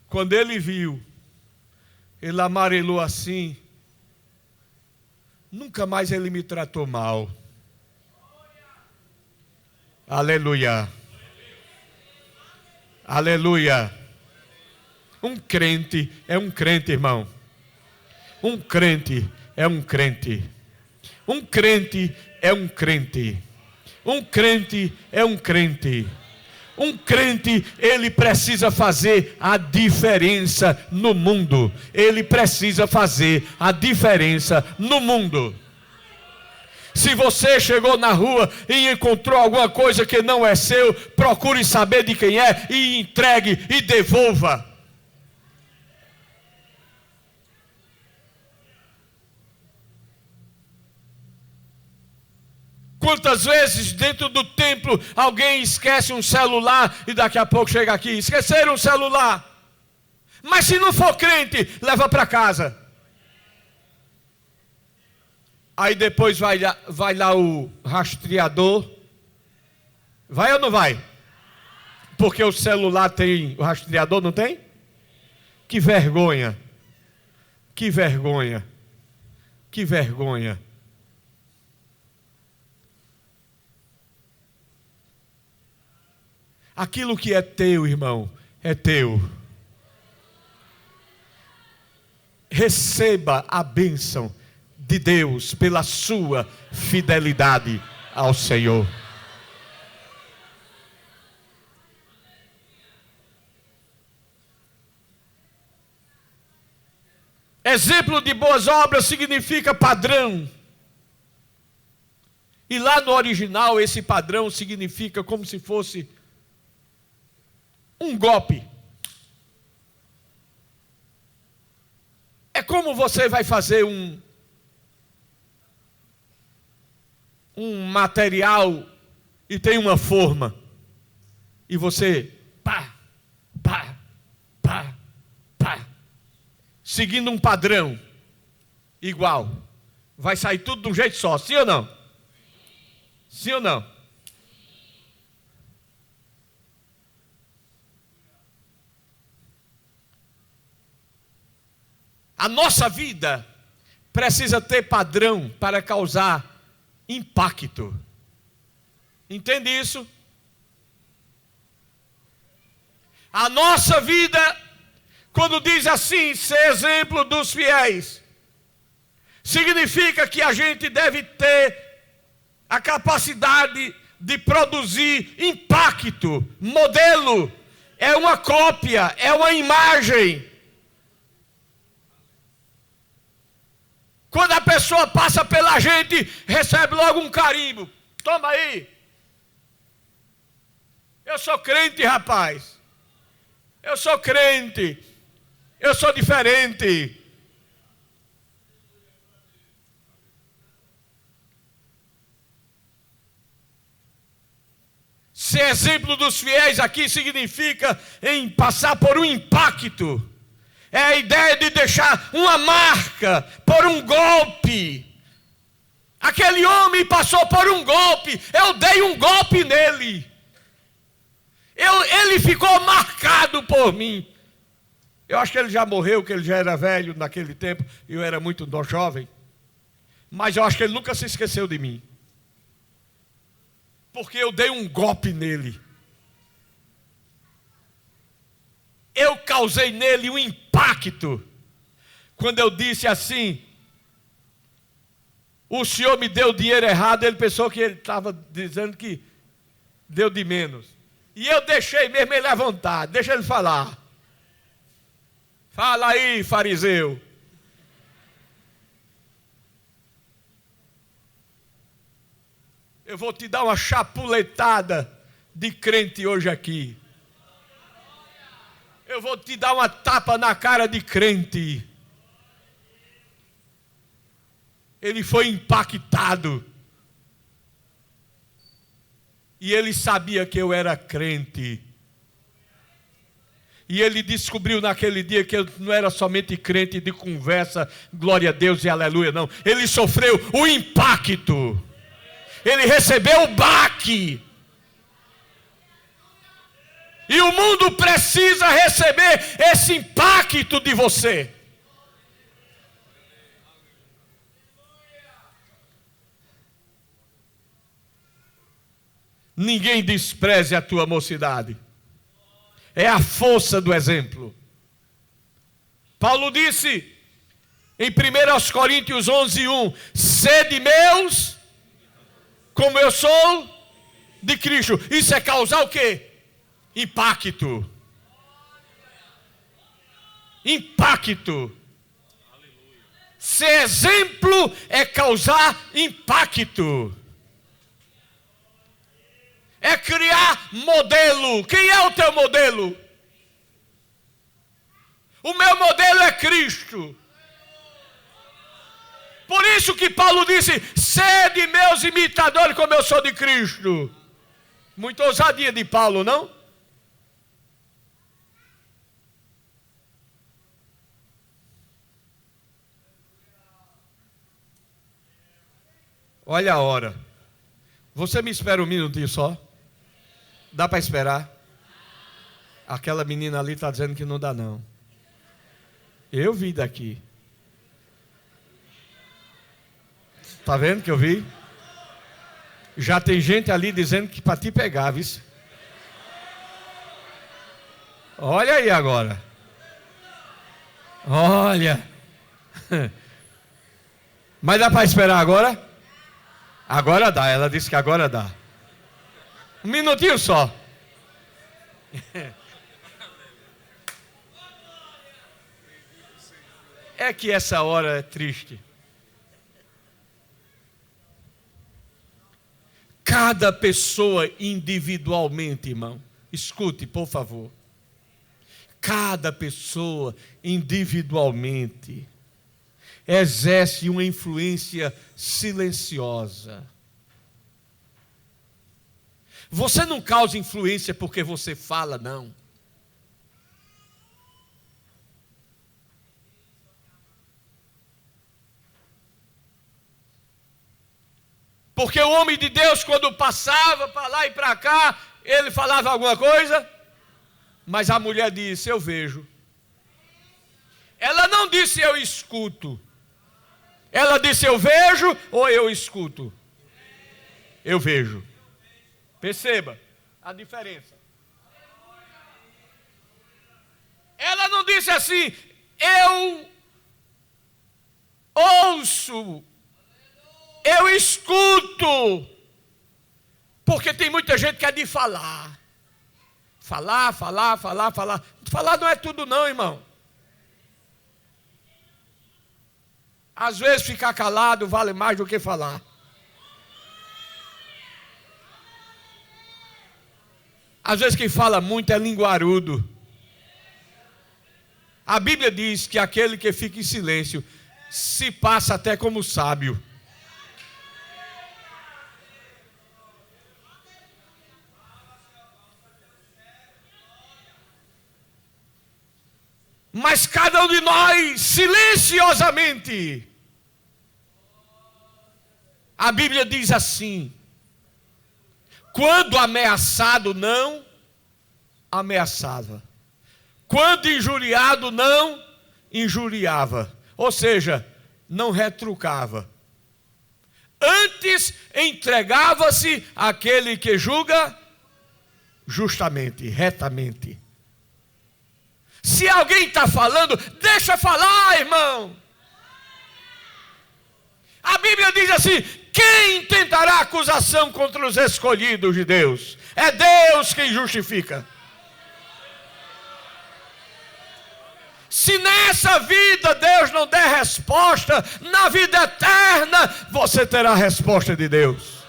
Quando ele viu, ele amarelou assim. Nunca mais ele me tratou mal. Aleluia. Aleluia. Um crente é um crente, irmão. Um crente é um crente. Um crente é um crente. Um crente é um crente. Um crente, ele precisa fazer a diferença no mundo. Ele precisa fazer a diferença no mundo. Se você chegou na rua e encontrou alguma coisa que não é seu, procure saber de quem é e entregue e devolva. Quantas vezes dentro do templo alguém esquece um celular e daqui a pouco chega aqui, esqueceram o celular. Mas se não for crente, leva para casa. Aí depois vai lá o rastreador. Vai ou não vai? Porque o celular tem o rastreador, não tem? Que vergonha. Que vergonha. Que vergonha. Aquilo que é teu, irmão, é teu. Receba a bênção de Deus pela sua fidelidade ao Senhor. Exemplo de boas obras significa padrão. E lá no original esse padrão significa como se fosse um golpe. É como você vai fazer um material e tem uma forma. E você pá, pá, pá, pá, seguindo um padrão igual. Vai sair tudo de um jeito só, sim ou não? Sim ou não? A nossa vida precisa ter padrão para causar impacto. Entende isso? A nossa vida, quando diz assim, ser exemplo dos fiéis, significa que a gente deve ter a capacidade de produzir impacto. Modelo é uma cópia, é uma imagem. Quando a pessoa passa pela gente, recebe logo um carimbo. Toma aí. Eu sou crente, rapaz. Eu sou crente. Eu sou diferente. Ser exemplo dos fiéis aqui significa em passar por um impacto. É a ideia de deixar uma marca por um golpe. Aquele homem passou por um golpe. Eu dei um golpe nele. Ele ficou marcado por mim. Eu acho que ele já morreu, que ele já era velho naquele tempo. Eu era muito jovem. Mas eu acho que ele nunca se esqueceu de mim. Porque eu dei um golpe nele. Eu causei nele um impacto. Quando eu disse assim, o senhor me deu dinheiro errado, ele pensou que ele estava dizendo que deu de menos. E eu deixei mesmo ele à vontade, deixa ele falar. Fala aí, fariseu. Eu vou te dar uma chapuletada de crente hoje aqui. Eu vou te dar uma tapa na cara de crente. Ele foi impactado. E ele sabia que eu era crente. E ele descobriu naquele dia que eu não era somente crente de conversa, glória a Deus e aleluia, não. Ele sofreu o impacto. Ele recebeu o baque. E o mundo precisa receber esse impacto de você. Ninguém despreze a tua mocidade. É a força do exemplo. Paulo disse em 1 Coríntios 11:1: sede meus, como eu sou de Cristo. Isso é causar o quê? Impacto. Impacto. Ser exemplo é causar impacto. É criar modelo. Quem é o teu modelo? O meu modelo é Cristo. Por isso que Paulo disse: sede meus imitadores como eu sou de Cristo. Muita ousadia de Paulo, não? Olha a hora. Você me espera um minutinho só? Dá para esperar? Aquela menina ali está dizendo que não dá não. Eu vi daqui. Está vendo que eu vi? Já tem gente ali dizendo que para te pegar, viu? Olha aí agora. Olha. Mas dá para esperar agora? Agora dá, ela disse que agora dá. Um minutinho só. É que essa hora é triste. Cada pessoa individualmente, irmão, escute, por favor. Cada pessoa individualmente exerce uma influência silenciosa. Você não causa influência porque você fala, não. Porque o homem de Deus, quando passava para lá e para cá, ele falava alguma coisa, mas a mulher disse: eu vejo. Ela não disse: eu escuto. Ela disse: eu vejo ou eu escuto? Eu vejo. Perceba a diferença. Ela não disse assim: eu ouço, eu escuto. Porque tem muita gente que é de falar. Falar. Falar não é tudo não, irmão. Às vezes ficar calado vale mais do que falar. Às vezes quem fala muito é linguarudo. A Bíblia diz que aquele que fica em silêncio se passa até como sábio. Mas cada um de nós, silenciosamente, a Bíblia diz assim: quando ameaçado, não ameaçava. Quando injuriado, não injuriava. Ou seja, não retrucava. Antes entregava-se àquele que julga justamente, retamente. Se alguém está falando, deixa falar, irmão. A Bíblia diz assim: quem tentará acusação contra os escolhidos de Deus? É Deus quem justifica. Se nessa vida Deus não der resposta, na vida eterna você terá a resposta de Deus.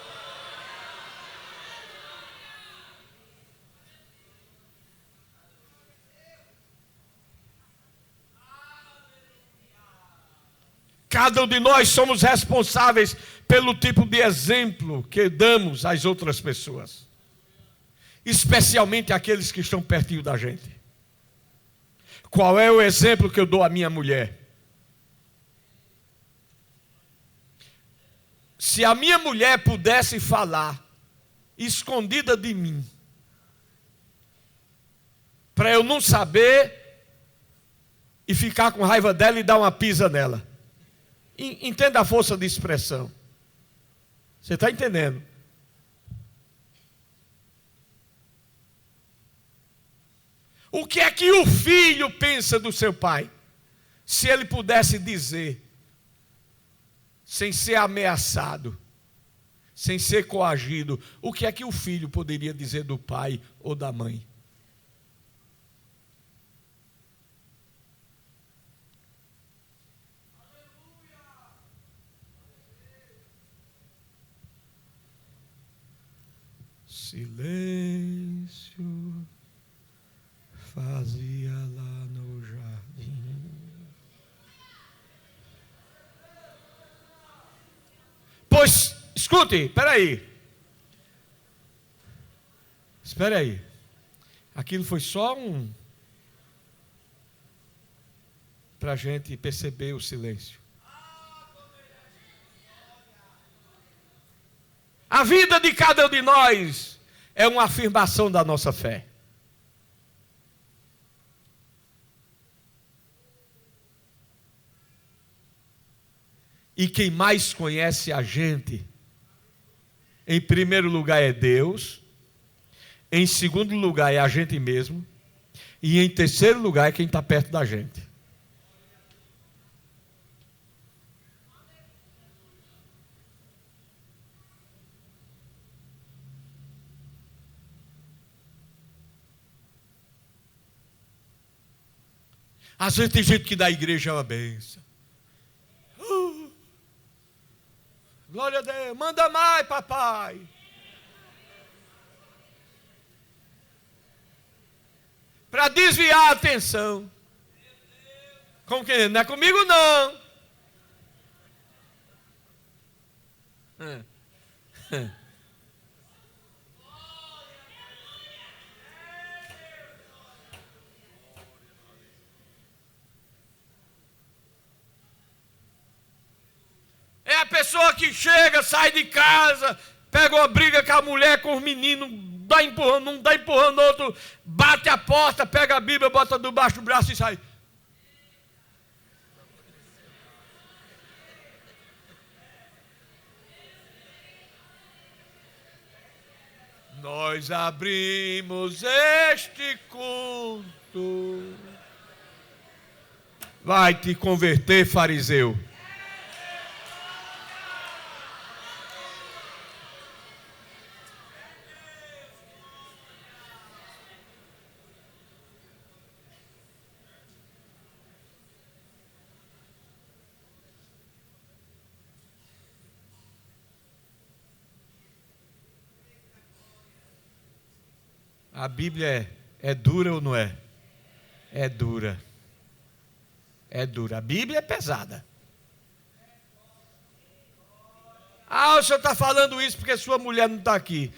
Cada um de nós somos responsáveis pelo tipo de exemplo que damos às outras pessoas, especialmente aqueles que estão pertinho da gente. Qual é o exemplo que eu dou à minha mulher? Se a minha mulher pudesse falar escondida de mim, para eu não saber e ficar com raiva dela e dar uma pisa nela. Entenda a força de expressão. Você está entendendo? O que é que o filho pensa do seu pai? Se ele pudesse dizer, sem ser ameaçado, sem ser coagido, o que é que o filho poderia dizer do pai ou da mãe? Silêncio fazia lá no jardim. Pois, escute, espera aí. Aquilo foi só para a gente perceber o silêncio. A vida de cada um de nós é uma afirmação da nossa fé. E quem mais conhece a gente, em primeiro lugar é Deus, em segundo lugar é a gente mesmo, e em terceiro lugar é quem está perto da gente. Às vezes tem gente que da igreja é uma bênção. Glória a Deus, manda mais, papai. Para desviar a atenção. Com quem? Não é comigo, não. É a pessoa que chega, sai de casa, pega uma briga com a mulher, com os meninos, dá empurrando, não dá empurrando outro, bate a porta, pega a Bíblia, bota debaixo do braço e sai. Nós abrimos este culto. Vai te converter, fariseu. A Bíblia é dura ou não é? É dura. É dura. A Bíblia é pesada. Ah, o senhor está falando isso porque sua mulher não está aqui.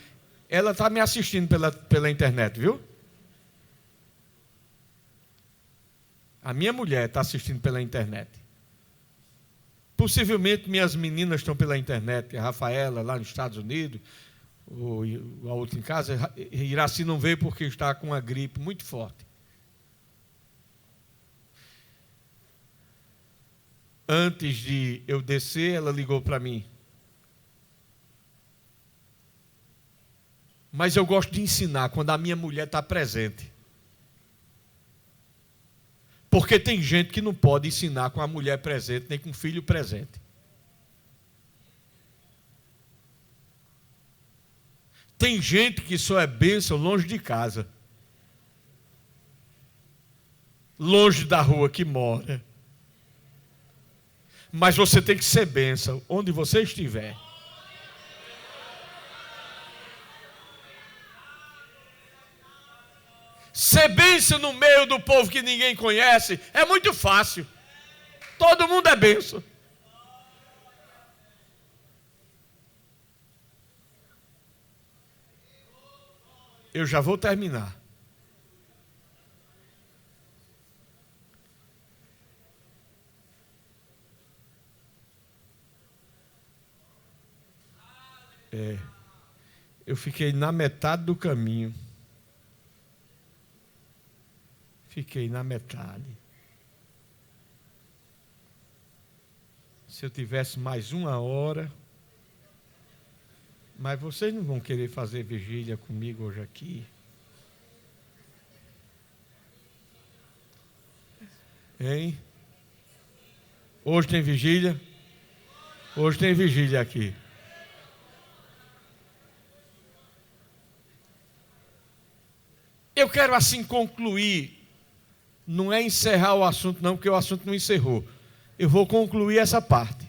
Ela está me assistindo pela internet, viu? A minha mulher está assistindo pela internet. Possivelmente minhas meninas estão pela internet. A Rafaela lá nos Estados Unidos. A outra em casa, Iraci não veio porque está com uma gripe muito forte. Antes de eu descer, ela ligou para mim. Mas eu gosto de ensinar quando a minha mulher está presente. Porque tem gente que não pode ensinar com a mulher presente, nem com o filho presente. Tem gente que só é bênção longe de casa. Longe da rua que mora. Mas você tem que ser bênção onde você estiver. Ser bênção no meio do povo que ninguém conhece é muito fácil. Todo mundo é bênção. Eu já vou terminar. Eu fiquei na metade do caminho. Fiquei na metade. Se eu tivesse mais 1 hora... Mas vocês não vão querer fazer vigília comigo hoje aqui? Hein? Hoje tem vigília? Hoje tem vigília aqui. Eu quero assim concluir. Não é encerrar o assunto não, porque o assunto não encerrou. Eu vou concluir essa parte.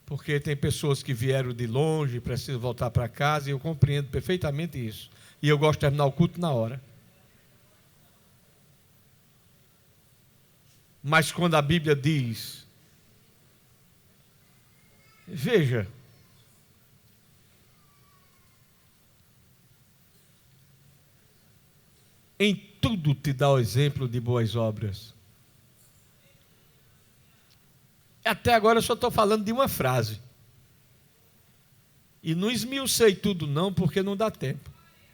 Porque tem pessoas que vieram de longe e precisam voltar para casa, e eu compreendo perfeitamente isso. E eu gosto de terminar o culto na hora. Mas quando a Bíblia diz Veja, em tudo te dá o exemplo de boas obras. Até agora eu só estou falando de uma frase. E não esmiucei tudo não, porque não dá tempo.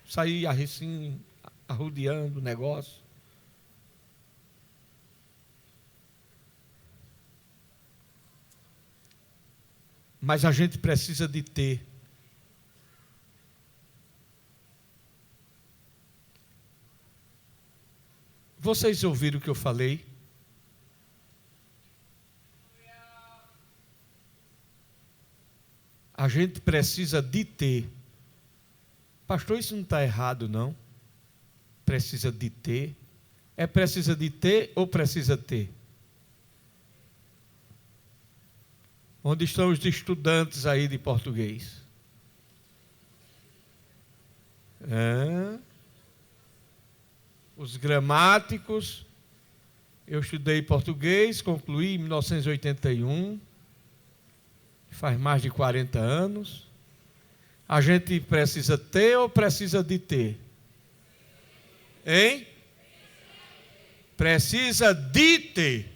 Saí assim, arrodeando o negócio. Mas a gente precisa de ter. Vocês ouviram o que eu falei? A gente precisa de ter. Pastor, isso não está errado, não. Precisa de ter. É precisa de ter ou precisa ter? Onde estão os estudantes aí de português? Os gramáticos. Eu estudei português, concluí em 1981. Faz mais de 40 anos. A gente precisa ter ou precisa de ter? Hein? Precisa de ter.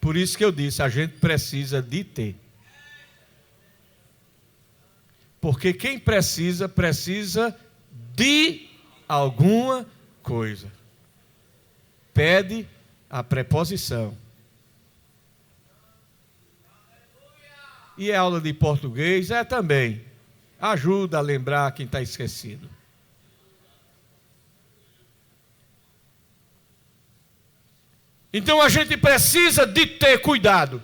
Por isso que eu disse, a gente precisa de ter. Porque quem precisa, precisa de alguma coisa. Pede a preposição. E a aula de português também. Ajuda a lembrar quem está esquecido. Então a gente precisa de ter cuidado.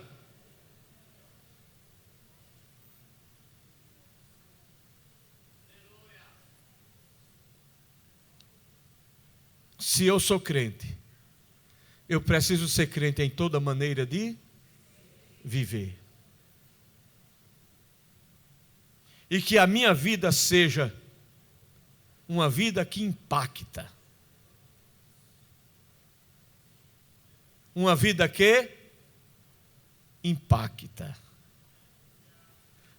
Se eu sou crente, eu preciso ser crente em toda maneira de viver. E que a minha vida seja uma vida que impacta. Uma vida que impacta.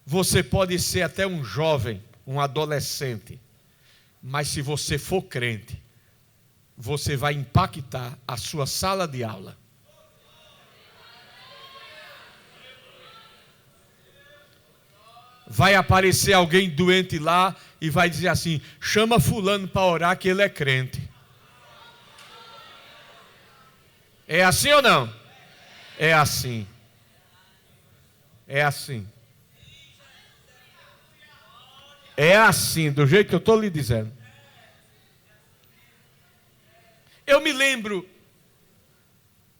Você pode ser até um jovem, um adolescente, mas se você for crente, você vai impactar a sua sala de aula. Vai aparecer alguém doente lá e vai dizer assim: chama fulano para orar que ele é crente. É assim ou não? É assim. É assim. É assim, do jeito que eu estou lhe dizendo. Eu me lembro,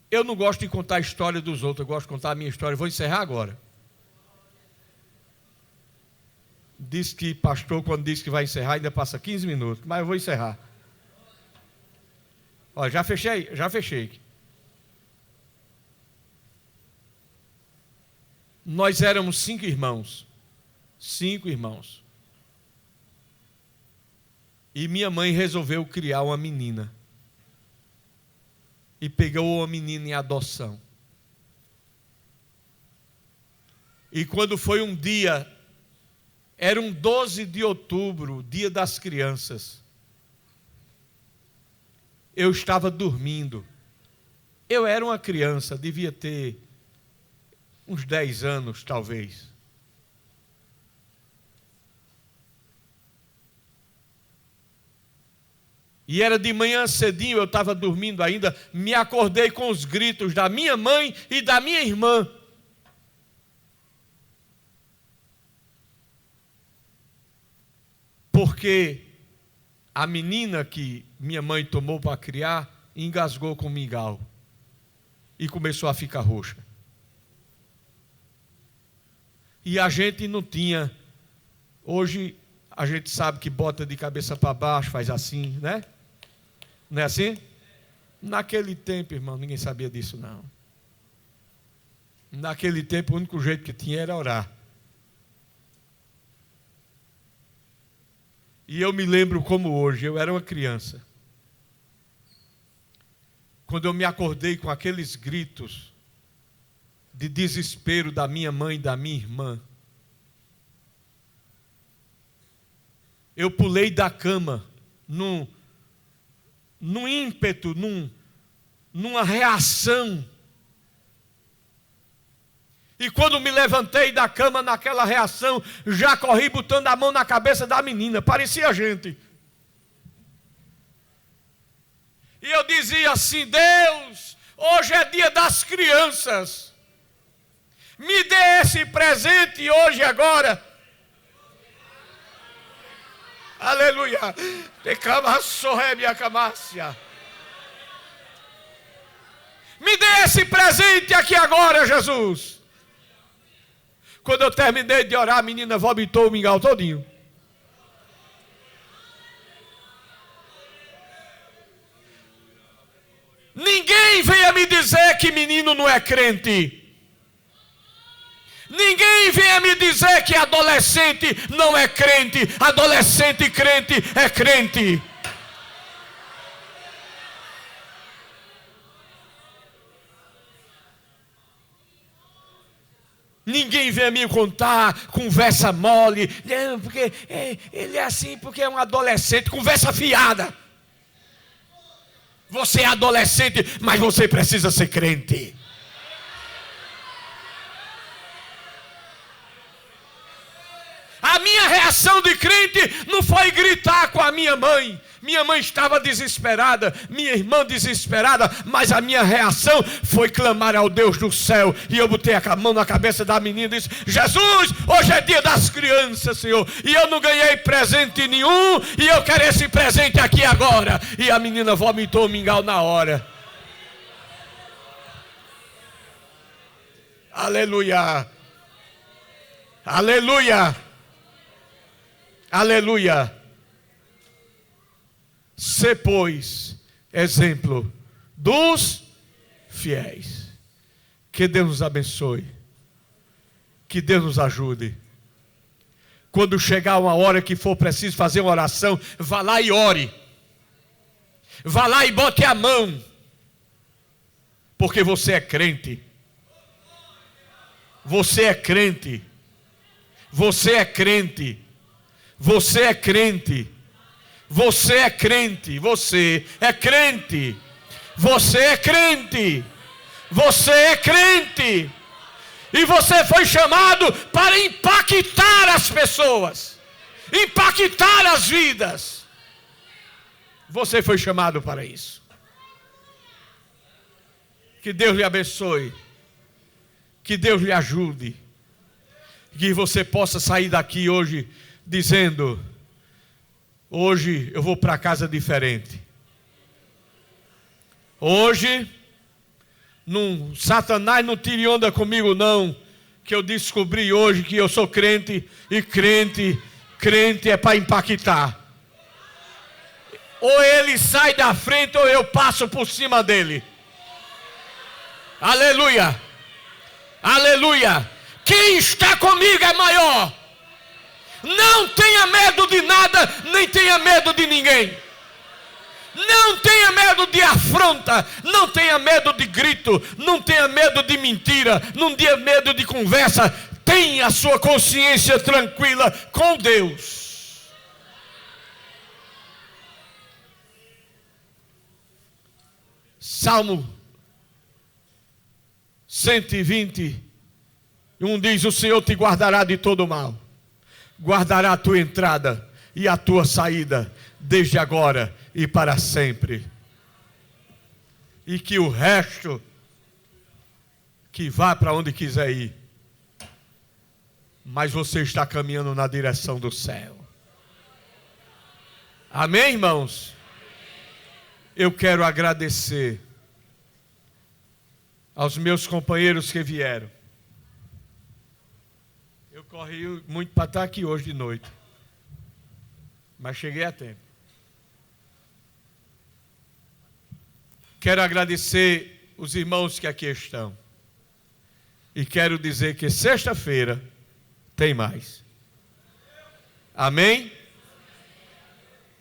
eu não gosto de contar a história dos outros, eu gosto de contar a minha história. Vou encerrar agora. Diz que pastor, quando diz que vai encerrar, ainda passa 15 minutos, mas eu vou encerrar. Olha, já fechei. Nós éramos 5 irmãos. 5 irmãos. E minha mãe resolveu criar uma menina. E pegou uma menina em adoção. E quando foi um dia, era um 12 de outubro, dia das crianças. Eu estava dormindo. Eu era uma criança, devia ter uns 10 anos, talvez. E era de manhã cedinho, eu estava dormindo ainda, me acordei com os gritos da minha mãe e da minha irmã. Porque a menina que minha mãe tomou para criar engasgou com mingau e começou a ficar roxa. E a gente não tinha. Hoje a gente sabe que bota de cabeça para baixo, faz assim, né? Não é assim? Naquele tempo, irmão, ninguém sabia disso, não. Naquele tempo, o único jeito que tinha era orar. E eu me lembro como hoje, eu era uma criança. Quando eu me acordei com aqueles gritos, de desespero da minha mãe e da minha irmã. Eu pulei da cama num ímpeto, numa reação. E quando me levantei da cama naquela reação, já corri botando a mão na cabeça da menina, parecia gente. E eu dizia assim: Deus, hoje é dia das crianças. Me dê esse presente hoje, agora. Aleluia. Me dê esse presente aqui agora, Jesus. Quando eu terminei de orar, a menina vomitou o mingau todinho. Ninguém venha me dizer que menino não é crente. Ninguém venha me dizer que adolescente não é crente. Adolescente crente é crente. Ninguém venha me contar conversa mole. Não, porque ele é assim porque é um adolescente. Conversa fiada. Você é adolescente, mas você precisa ser crente. A minha reação de crente não foi gritar com a minha mãe. Minha mãe estava desesperada, minha irmã desesperada, mas a minha reação foi clamar ao Deus do céu. E eu botei a mão na cabeça da menina e disse: Jesus, hoje é dia das crianças, Senhor. E eu não ganhei presente nenhum, e eu quero esse presente aqui agora. E a menina vomitou o mingau na hora. Aleluia. Aleluia. Aleluia. Sê, pois, exemplo dos fiéis. Que Deus nos abençoe. Que Deus nos ajude. Quando chegar uma hora que for preciso fazer uma oração, vá lá e ore. Vá lá e bote a mão. Porque você é crente. Você é crente. Você é crente. Você é crente. Você é crente. Você é crente. Você é crente. Você é crente. E você foi chamado para impactar as pessoas. Impactar as vidas. Você foi chamado para isso. Que Deus lhe abençoe. Que Deus lhe ajude. Que você possa sair daqui hoje dizendo: hoje eu vou para casa diferente. Hoje, Satanás não tire onda comigo não, que eu descobri hoje que eu sou crente, e crente é para impactar. Ou ele sai da frente ou eu passo por cima dele. Aleluia. Aleluia. Quem está comigo é maior. Não tenha medo de nada, nem tenha medo de ninguém. Não tenha medo de afronta, não tenha medo de grito, não tenha medo de mentira, não tenha medo de conversa. Tenha a sua consciência tranquila com Deus. Salmo 121 diz: o Senhor te guardará de todo mal. Guardará a tua entrada e a tua saída, desde agora e para sempre. E que o resto, que vá para onde quiser ir, mas você está caminhando na direção do céu. Amém, irmãos? Eu quero agradecer aos meus companheiros que vieram. Eu corri muito para estar aqui hoje de noite, mas cheguei a tempo. Quero agradecer os irmãos que aqui estão. E quero dizer que sexta-feira tem mais. Amém?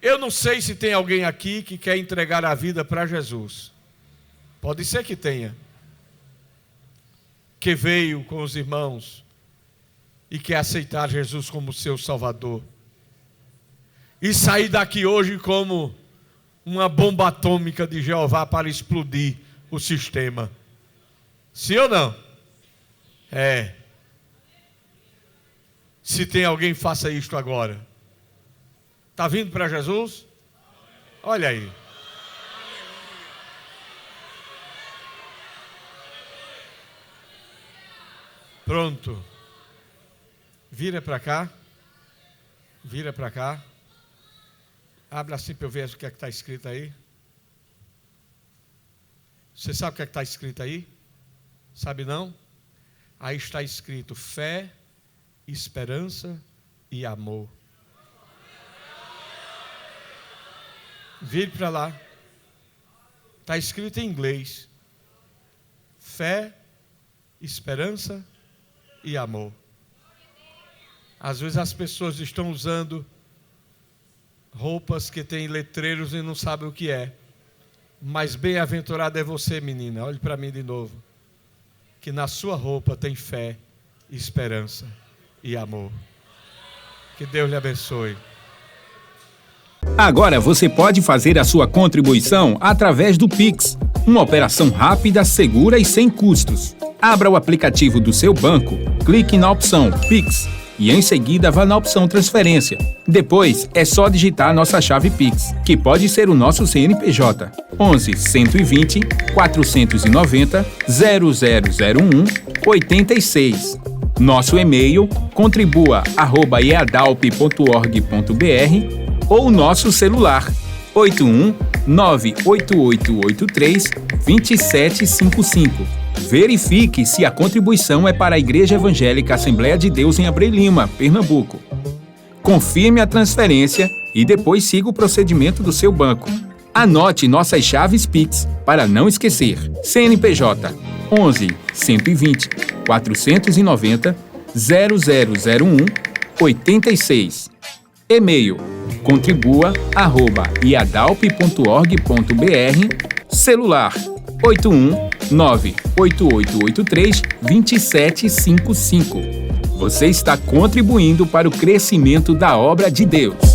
Eu não sei se tem alguém aqui que quer entregar a vida para Jesus. Pode ser que tenha. que veio com os irmãos e quer aceitar Jesus como seu Salvador. E sair daqui hoje como uma bomba atômica de Jeová para explodir o sistema. Sim ou não? Se tem alguém, faça isto agora. Está vindo para Jesus? Olha aí. Pronto. Vira para cá. Vira para cá. Abre assim para eu ver o que é que está escrito aí. Você sabe o que é que está escrito aí? Sabe não? Aí está escrito fé, esperança e amor. Vire para lá. Está escrito em inglês. Fé, esperança e amor. Às vezes as pessoas estão usando roupas que têm letreiros e não sabem o que é. Mas bem-aventurada é você, menina. Olhe para mim de novo. Que na sua roupa tem fé, esperança e amor. Que Deus lhe abençoe. Agora você pode fazer a sua contribuição através do Pix. Uma operação rápida, segura e sem custos. Abra o aplicativo do seu banco, clique na opção Pix e em seguida vá na opção Transferência. Depois é só digitar nossa chave Pix, que pode ser o nosso CNPJ 11 120 490 0001 86. Nosso e-mail contribua@eadalp.org.br ou nosso celular 81 98883 2755. Verifique se a contribuição é para a Igreja Evangélica Assembleia de Deus em Abreu Lima, Pernambuco. Confirme a transferência e depois siga o procedimento do seu banco. Anote nossas chaves Pix para não esquecer. CNPJ 11 120 490 0001 86. E-mail contribua@iadalp.org.br. Celular 81 98883 2755. Você está contribuindo para o crescimento da obra de Deus.